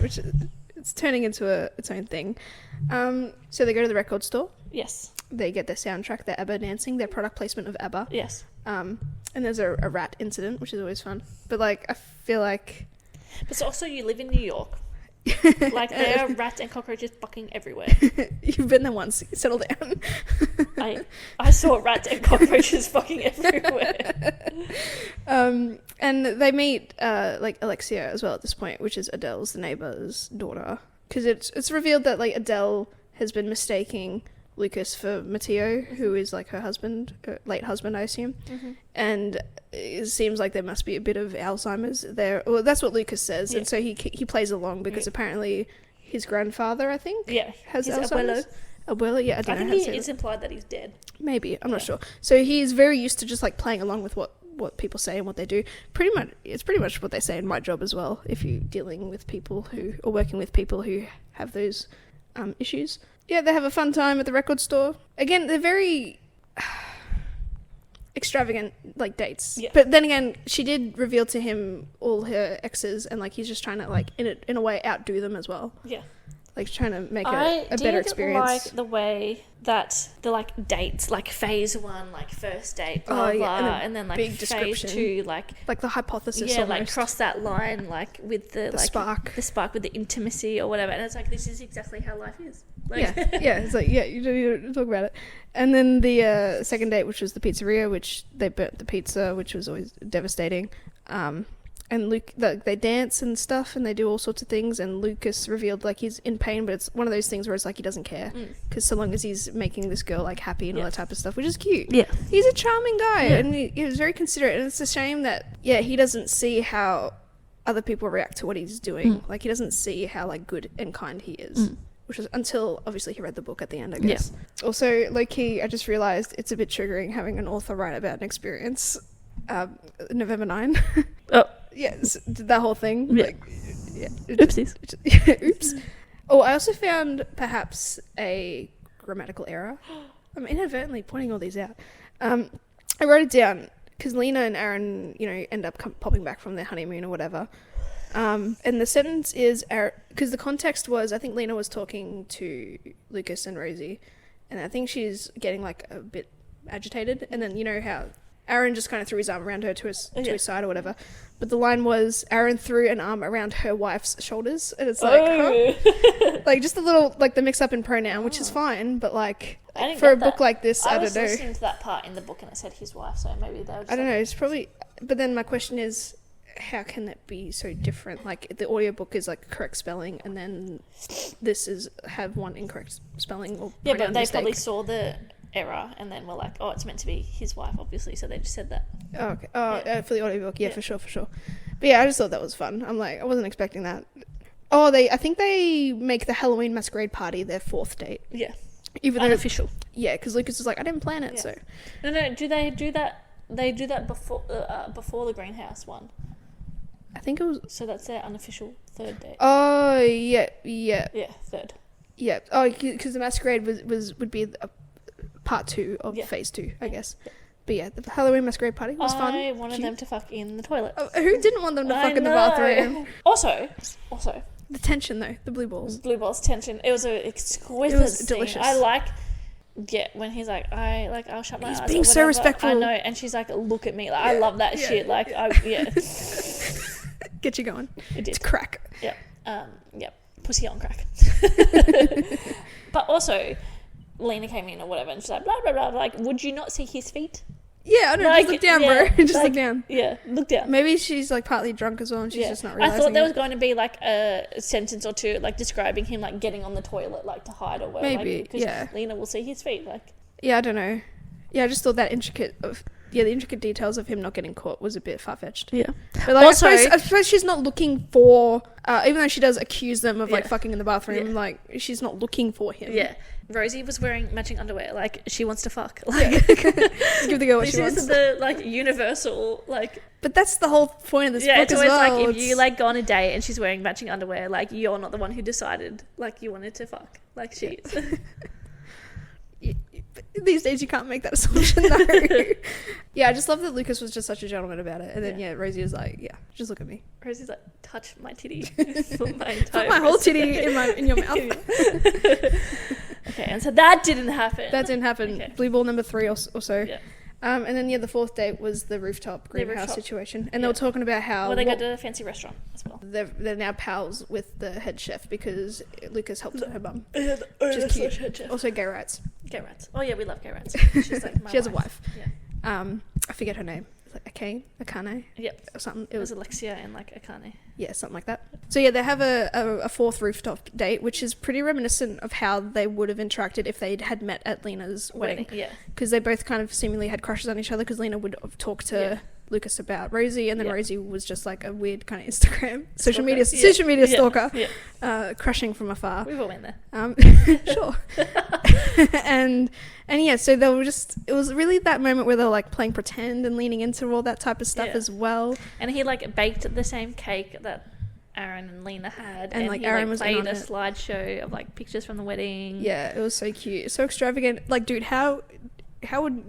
It's turning into its own thing. So they go to the record store. Yes. They get their soundtrack, their ABBA dancing, their product placement of ABBA. Yes. And And there's a rat incident, which is always fun. But like, I feel like... But also you live in New York. Like, there are rats and cockroaches fucking everywhere. You've been there once. Settle down. I saw rats and cockroaches fucking everywhere. And they meet like Alexia as well at this point, which is Adele's, the neighbor's daughter, because it's revealed that like Adele has been mistaking Lucas for Matteo, who is like her husband, her late husband, I assume. And it seems like there must be a bit of Alzheimer's there. Well, that's what Lucas says, and so he plays along because apparently his grandfather, I think, has his Alzheimer's. Abuelo, yeah, I don't know. I think it's implied that he's dead. Maybe, I'm not sure. So he's very used to just like playing along with what people say and what they do. It's pretty much what they say in my job as well. If you're dealing with people or working with people who have those issues. Yeah, they have a fun time at the record store. Again, they're very extravagant, like, dates. Yeah. But then again, she did reveal to him all her exes, and like he's just trying to like in a way outdo them as well. Yeah. Like trying to make a better experience. I like the way that the like dates, like phase 1, like first date, blah blah, and then like big phase 2, like the hypothesis. Yeah, almost. Like cross that line, like with the like spark with the intimacy or whatever. And it's like, this is exactly how life is. Like, yeah. It's like, yeah, you don't need to talk about it. And then the second date, which was the pizzeria, which they burnt the pizza, which was always devastating. And Luke, they dance and stuff, and they do all sorts of things. And Lucas revealed like he's in pain, but it's one of those things where it's like he doesn't care, because so long as he's making this girl like happy and all that type of stuff, which is cute. Yeah, he's a charming guy, and he was very considerate. And it's a shame that he doesn't see how other people react to what he's doing. Like he doesn't see how like good and kind he is. Which is until obviously he read the book at the end, I guess. Yeah. Also, low key, I just realised it's a bit triggering having an author write about an experience. November 9. Oh. Yes, that whole thing. Yeah. Like, yeah. Oopsies. Oops. Oh, I also found perhaps a grammatical error. I'm inadvertently pointing all these out. I wrote it down because Lena and Aaron, end up popping back from their honeymoon or whatever. And the sentence is, because the context was, I think Lena was talking to Lucas and Rosie, and I think she's getting like a bit agitated, and then how Aaron just kind of threw his arm around her to his side or whatever, but the line was Aaron threw an arm around her wife's shoulders, and it's like, huh? Like just a little like the mix up in pronoun, which is fine, but like for a book like this, I don't know. I was listening to that part in the book and it said his wife, so maybe they were just I don't know, it's probably, but then my question is, how can that be so different? Like the audiobook is like correct spelling, and then this is have one incorrect spelling or but they mistake. Probably saw the error and then were like, oh, it's meant to be his wife, obviously, so they just said that. Oh, okay. For the audiobook, for sure. But yeah, I just thought that was fun. I'm like, I wasn't expecting that. Oh, I think they make the Halloween masquerade party their 4th date. Yeah. Even unofficial. Yeah, because Lucas was like, I didn't plan it, so. No, do they do that? They do that before the greenhouse one. I think it was... So that's their unofficial 3rd date. Oh, yeah. Yeah, 3rd. Yeah. Oh, because the masquerade would be part 2 of phase 2, I guess. Yeah. But yeah, the Halloween masquerade party was fun. I wanted them to fuck in the toilet. Oh, who didn't want them to fuck in the bathroom? Also, the tension though, the blue balls tension. It was an exquisite. It was delicious. I like. Yeah, when he's like, I'll shut my eyes. He's being so respectful. I know, and she's like, look at me. Like, I love that shit. Like, Get you going. It did. It's crack. Yeah. Pussy on crack. But also, Lena came in or whatever, and she's like, blah, blah, blah. Like, would you not see his feet? Yeah, I don't know. Just look down, bro. Just look down. Yeah, look down. Maybe she's like partly drunk as well, and she's just not realizing. I thought there was going to be like a sentence or two, like describing him like getting on the toilet, like to hide or whatever. Maybe, because Lena will see his feet. Like, I don't know. Yeah, I just thought that the intricate details of him not getting caught was a bit far-fetched. Yeah. But like, also, I suppose she's not looking for, even though she does accuse them of like fucking in the bathroom, like she's not looking for him. Yeah. Rosie was wearing matching underwear. Like, she wants to fuck. Like, just give the girl what she wants. This is the like universal like. But that's the whole point of this book as well. Yeah, it's always like if you like go on a date and she's wearing matching underwear, like you're not the one who decided like you wanted to fuck. Like she is. These days you can't make that assumption though. Yeah, I just love that Lucas was just such a gentleman about it, and then Rosie was like, just look at me. Rosie's like, touch my titty. Put my whole titty in your mouth. Okay, and so that didn't happen. Okay. Blue ball number 3 or so. Yeah. And then, the fourth date was the rooftop greenhouse rooftop. situation. And they were talking about how... Well, they go to a fancy restaurant as well. They're now pals with the head chef because Lucas helped her mum. Which is cute. Also gay rights. Gay rights. Oh, yeah, we love gay rights. She's like my She has a wife. Yeah. I forget her name. It's like Akane? Yep. Or something. It was Alexia and like Akane. Yeah, something like that. So they have a fourth rooftop date, which is pretty reminiscent of how they would have interacted if they had met at Lena's wedding. Yeah. Because they both kind of seemingly had crushes on each other, because Lena would have talked to Lucas about Rosie, and then Rosie was just like a weird kind of Instagram, social media stalker, crushing from afar. We've all been there. Sure. and so they were just, it was really that moment where they were like playing pretend and leaning into all that type of stuff as well. And he like baked the same cake that Aaron and Lena had, and like he Aaron like was played in a on it. slideshow of like pictures from the wedding. Yeah, it was so cute, so extravagant. Like, dude, how would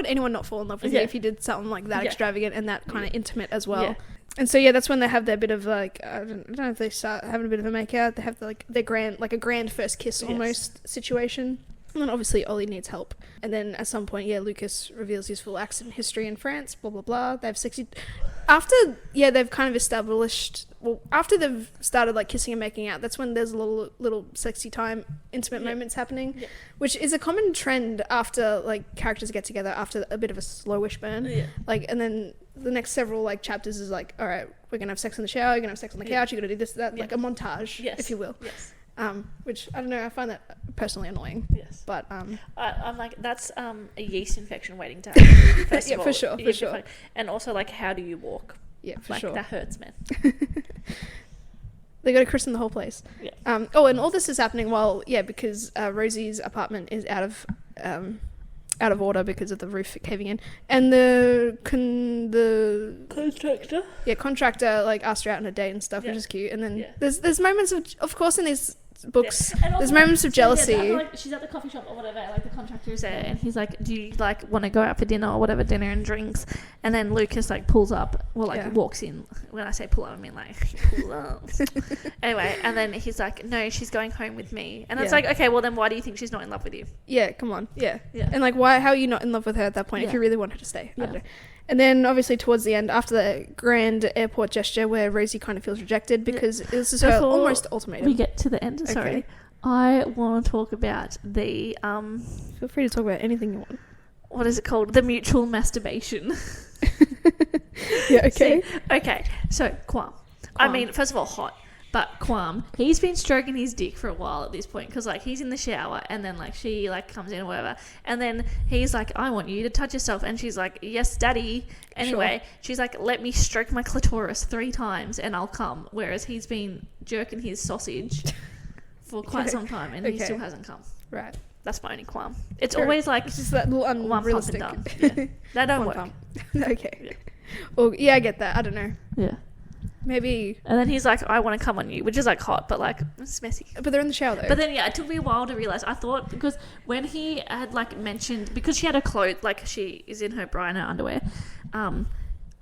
anyone not fall in love with you if you did something like that extravagant and that kind of intimate as well? Yeah. And so that's when they have their bit of like, I don't know if they start having a bit of a make out. They have their grand first kiss almost situation. And then obviously Ollie needs help. And then at some point, Lucas reveals his full accident history in France, blah, blah, blah. They have sexy... After, they've kind of established... Well, after they've started, like, kissing and making out, that's when there's little sexy time, intimate moments happening, which is a common trend after, like, characters get together after a bit of a slowish burn. Yeah. Like, and then the next several, like, chapters is like, all right, we're going to have sex in the shower, you're going to have sex on the couch, you're going to do this, that, like a montage, if you will. Yes. Which, I don't know, I find that personally annoying. Yes. But, I'm like, that's a yeast infection waiting to happen. First of all. for sure. And also, like, how do you walk? Yeah, for like, sure. That hurts, man. They got to christen the whole place. Yeah. And all this is happening while, because Rosie's apartment is out of order because of the roof caving in, and the Contractor. Contractor like asked her out on a date and stuff, which is cute. And then there's moments of course in these books, there's moments of jealousy. Like, she's at the coffee shop or whatever, like the contractor's there, and he's like, do you like want to go out for dinner or whatever, dinner and drinks? And then Lucas like pulls up, walks in. When I say pull up, I mean like pull up. Anyway, and then he's like, no, she's going home with me. And it's like, okay, well then why do you think she's not in love with you? Yeah, come on. Yeah. And like, how are you not in love with her at that point if you really want her to stay? I don't know. And then obviously towards the end, after the grand airport gesture where Rosie kind of feels rejected because this is her almost ultimatum. We get to the end, sorry. I want to talk about the feel free to talk about anything you want. What is it called? The mutual masturbation. Yeah, okay. Okay, so Quam. I mean, first of all, hot. But Quam, he's been stroking his dick for a while at this point because, like, he's in the shower and then, like, she, like, comes in or whatever. And then he's like, I want you to touch yourself. And she's like, yes, daddy. Anyway, she's like, let me stroke my clitoris 3 times and I'll come. Whereas he's been jerking his sausage for quite some time and he still hasn't come. Right. That's my only qualm. It's always like... It's just that little unrealistic... One pump and done. Yeah. That don't work. Okay. Yeah. Well, yeah, I get that. I don't know. Yeah. Maybe... And then he's like, I want to come on you, which is like hot, but like, it's messy. But they're in the shower though. But then, it took me a while to realise. I thought, because when he had like mentioned, because she had her clothes, like she is in her bra and her underwear,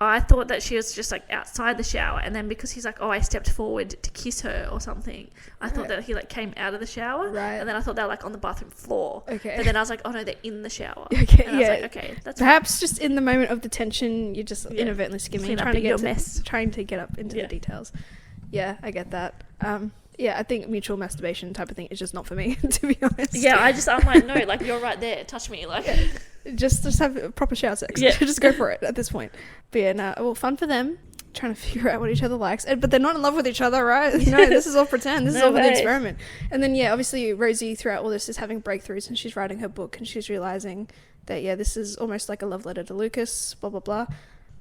I thought that she was just like outside the shower, and then because he's like, oh, I stepped forward to kiss her or something, I thought that he like came out of the shower, and then I thought they were like on the bathroom floor. Okay. But then I was like, oh no, they're in the shower. Okay. And I was like, okay, that's perhaps just in the moment of the tension, you're just inadvertently skimming, trying to get up into the details. Yeah, I get that. Yeah, I think mutual masturbation type of thing is just not for me, to be honest. Yeah, I'm like, no, like you're right there, touch me, like. Just have proper shower sex. Yeah. Just go for it at this point. But yeah, well, fun for them, trying to figure out what each other likes. But they're not in love with each other, right? No, this is all pretend. This is all for the experiment. And then, obviously Rosie throughout all this is having breakthroughs, and she's writing her book, and she's realising that, this is almost like a love letter to Lucas, blah, blah, blah.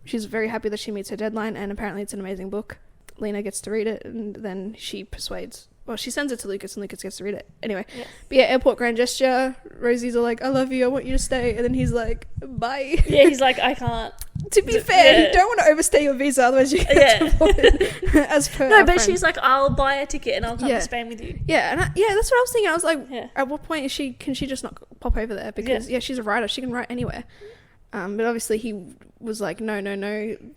She's very happy that she meets her deadline, and apparently it's an amazing book. Lena gets to read it, and then she sends it to Lucas, and Lucas gets to read it. Anyway, but airport grand gesture. Rosie's all like, I love you, I want you to stay. And then he's like, bye. Yeah, he's like, I can't. To be fair, you don't want to overstay your visa, otherwise you get deported. As per no, but she's like, I'll buy a ticket and I'll come to Spain with you. Yeah, and that's what I was thinking. I was like, at what point can she just not pop over there? Because, she's a writer. She can write anywhere. But obviously he was like, no. In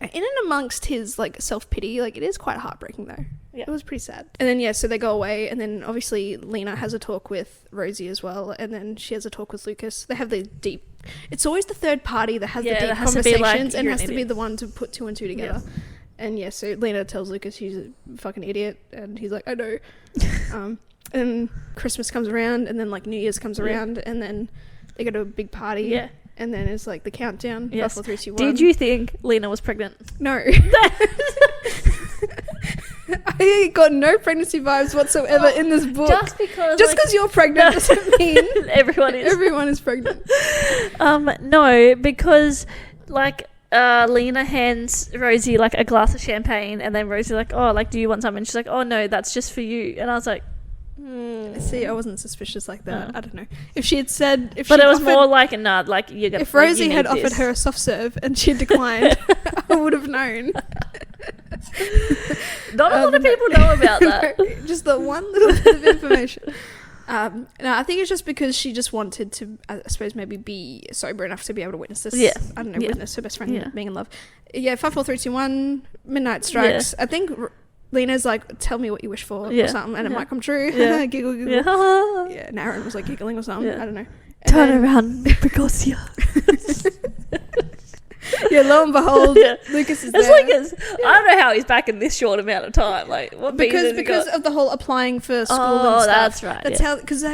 and amongst his, like, self-pity, like, it is quite heartbreaking, though. Yeah. It was pretty sad. And then, so they go away, and then obviously Lena has a talk with Rosie as well, and then she has a talk with Lucas. They have the deep It's always the third party that has the deep that has to be like, conversations and "You're has an to be idiot." the one to put 2 and 2 together. And yeah, so Lena tells Lucas he's a fucking idiot, and he's like, I know. And Christmas comes around, and then like New Year's comes around, and then they go to a big party. Yeah. And then it's like the countdown. Yes. 5, 4, 3, 2, 1. Did you think Lena was pregnant? No. I got no pregnancy vibes whatsoever in this book. Just because you're pregnant doesn't mean everyone is. everyone is pregnant. No, because like Lena hands Rosie like a glass of champagne, and then Rosie's like, oh, like, do you want something? And she's like, oh no, that's just for you. And I was like, See, I wasn't suspicious like that. I don't know. If she had said, but it was more like, nah, like you're gonna. If Rosie had offered her a soft serve and she declined, I would have known. Not a lot of people know about that. No, just the one little bit of information. No, I think it's just because she just wanted to, I suppose, maybe be sober enough to be able to witness this. Yeah. I don't know, Yeah. witness her best friend Yeah. being in love. Yeah, 5, 4, 3, 2, 1, midnight strikes. I think Lena's like, tell me what you wish for or something, and it might come true. Yeah. Giggle, giggle. Yeah. Yeah, and Aaron was like giggling or something. Yeah. I don't know. Turn around, Picosia. Yeah, lo and behold, Yeah. Lucas is It's there. like I don't know how he's back in this short amount of time. Like what because of the whole applying for school and stuff. That's right. That's how, because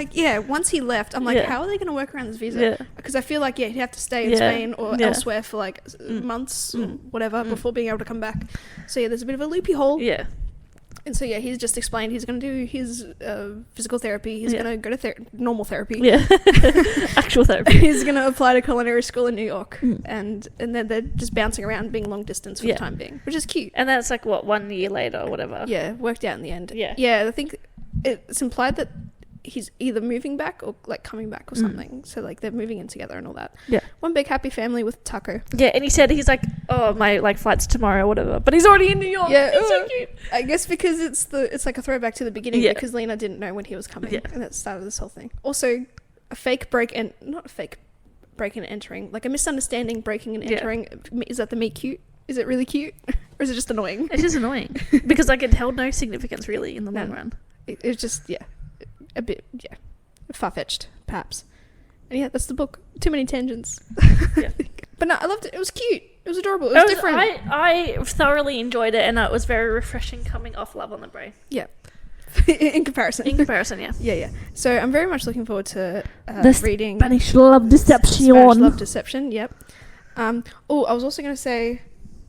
once he left, I'm like, Yeah. how are they going to work around this visa? Yeah. Because I feel like, he'd have to stay in Yeah. Spain or Yeah. elsewhere for like months or whatever before being able to come back. So yeah, there's a bit of a loopy hole. Yeah. And so yeah, he's just explained he's going to do his physical therapy. He's Yeah. going to go to normal therapy. Yeah. Actual therapy. He's going to apply to culinary school in New York, and then they're just bouncing around, being long distance for the time being, which is cute. And then it's like, what, 1 year later or whatever. Yeah, worked out in the end. Yeah. Yeah, I think it's implied that he's either moving back or like coming back or something. So like they're moving in together and all that. Yeah. One big happy family with Taco. Yeah, and he said, he's like, oh, my like flight's tomorrow or whatever. But he's already in New York. Yeah, It's so cute. I guess because it's like a throwback to the beginning, Yeah. because Lena didn't know when he was coming, Yeah. and that started this whole thing. Also, a fake break and not a fake breaking and entering, like a misunderstanding breaking and Yeah. entering. Is that the meet cute? Is it really cute, or is it just annoying? It's just annoying. Because like it held no significance really in the long No. run. It's just a bit far-fetched perhaps. And yeah, that's the book. Too many tangents. Yeah. But no, I loved it. It was cute. It was adorable. It was different. I thoroughly enjoyed it, and it was very refreshing coming off Love on the Brain. Yeah. In comparison. In comparison, yeah. Yeah. So I'm very much looking forward to reading Spanish Love Deception. Spanish Love Deception. Yep. I was also going to say,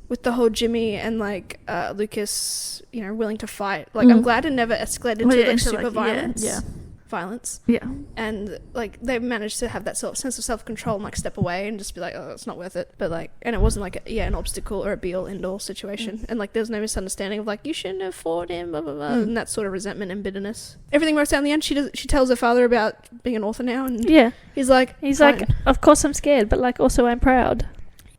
with the whole Jimmy and like Lucas, willing to fight. Like I'm glad it never escalated to like super violence. Yeah. Violence. Yeah. And like they managed to have that sense of self-control and like step away and just be like, oh, it's not worth it. But like, and it wasn't like an obstacle or a be-all end-all situation. And like there's no misunderstanding of like, you shouldn't have fought him, blah blah blah, and that sort of resentment and bitterness. Everything works out in the end. She tells her father about being an author now, and he's like, like, of course I'm scared, but like also I'm proud.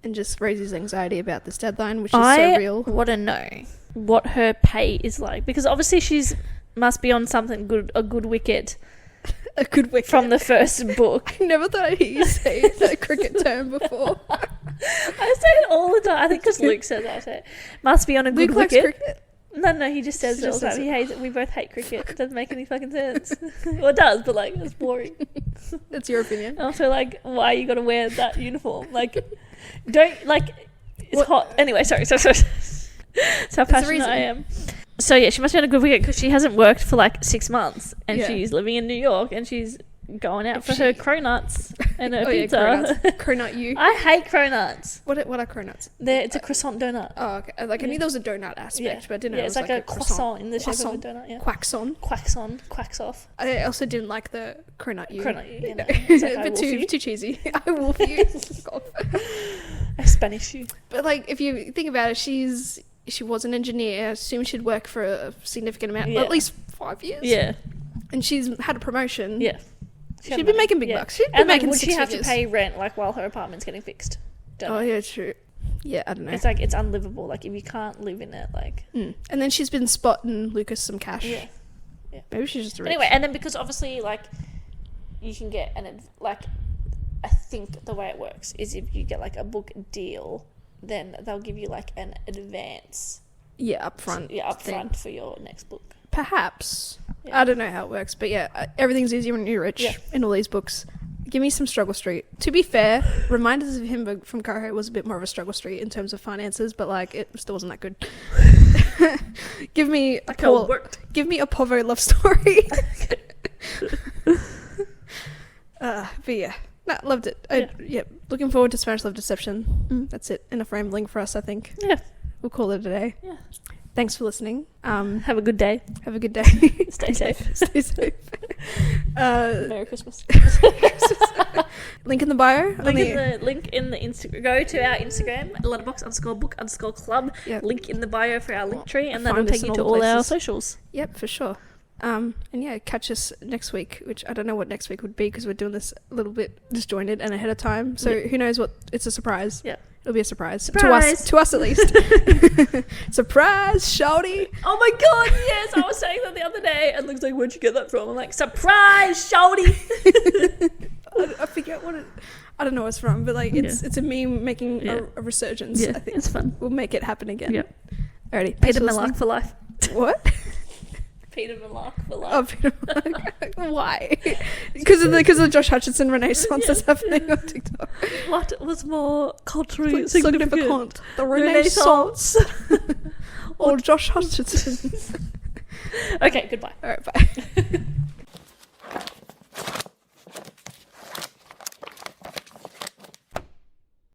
And just raises anxiety about this deadline, which is so real. I want to know what her pay is like, because obviously she's must be on something good, a good wicket. A good wicket. From the first book. I never thought I'd hear you say that cricket term before. I say it all the time. I think because Luke says I say it. Must be on a good Luke likes wicket. cricket. No, he just says it all the time. He hates it. We both hate cricket. It doesn't make any fucking sense. Well, it does, but like, it's boring. That's your opinion. Also, like, why you gotta wear that uniform? Like, don't, like, it's hot. Anyway, sorry. So how passionate I am. So yeah, she must be on a good wicket because she hasn't worked for like 6 months, and she's living in New York, and she's going out for her cronuts and her pizza. Yeah, cronut you. I hate cronuts. What are cronuts? It's a croissant donut. Oh, okay. Like I knew there was a donut aspect, but I didn't know it was it's like a croissant in the shape of a donut. Yeah. Quaxon. Quacks off. I also didn't like the cronut you. You know. It's like, a bit too cheesy. I will for you. I Spanish you. But like, if you think about it, she was an engineer. I assume she'd work for a significant amount, at least 5 years. Yeah. And she's had a promotion. Yeah. She'd be making big bucks. She'd be making would 6 she have figures. to pay rent like while her apartment's getting fixed? Yeah, true. Yeah, I don't know. It's like, it's unlivable. Like, if you can't live in it, like... And then she's been spotting Lucas some cash. Yeah. Maybe she's just rich. Anyway, and then because obviously, like, you can get I think the way it works is if you get like a book deal, then they'll give you like an advance. Yeah, upfront. Upfront for your next book. Perhaps. Yeah. I don't know how it works, but yeah, everything's easier when you're rich in all these books. Give me some Struggle Street. To be fair, Reminders of Him from Coho was a bit more of a Struggle Street in terms of finances, but like it still wasn't that good. Give me a Povo love story. But yeah, loved it. Looking forward to Spanish Love Deception. That's it. Enough rambling for us, I think. Yeah, we'll call it a day. Yeah. Thanks for listening. Have a good day. Have a good day. Stay safe. Stay safe. Merry Christmas. Link in the bio. Link in the Instagram. Go to our Instagram, letterbox_book_club. Yep. Link in the bio for our link tree, and Find that'll us take in you all to the all our places. socials. Yep, for sure. And yeah, catch us next week, which I don't know what next week would be because we're doing this a little bit disjointed and ahead of time. So who knows what? It's a surprise. Yeah. It'll be a surprise. Surprise. To us at least. Surprise, shawty. Oh my god, yes! I was saying that the other day, and Luke's like, "Where'd you get that from?" I'm like, "Surprise, shawty." I forget what it. I don't know what it's from, but like it's a meme making a resurgence. Yeah, I think it's fun. We'll make it happen again. Yeah. Alrighty. Peter Millark for life. What? Peter Millark for life. Oh, Peter Millark. Why? Because of the Josh Hutcherson Renaissance that's happening on TikTok. What was more culturally Like, significant? The Renaissance. Or Josh Hutcherson. Okay, goodbye. Alright, bye.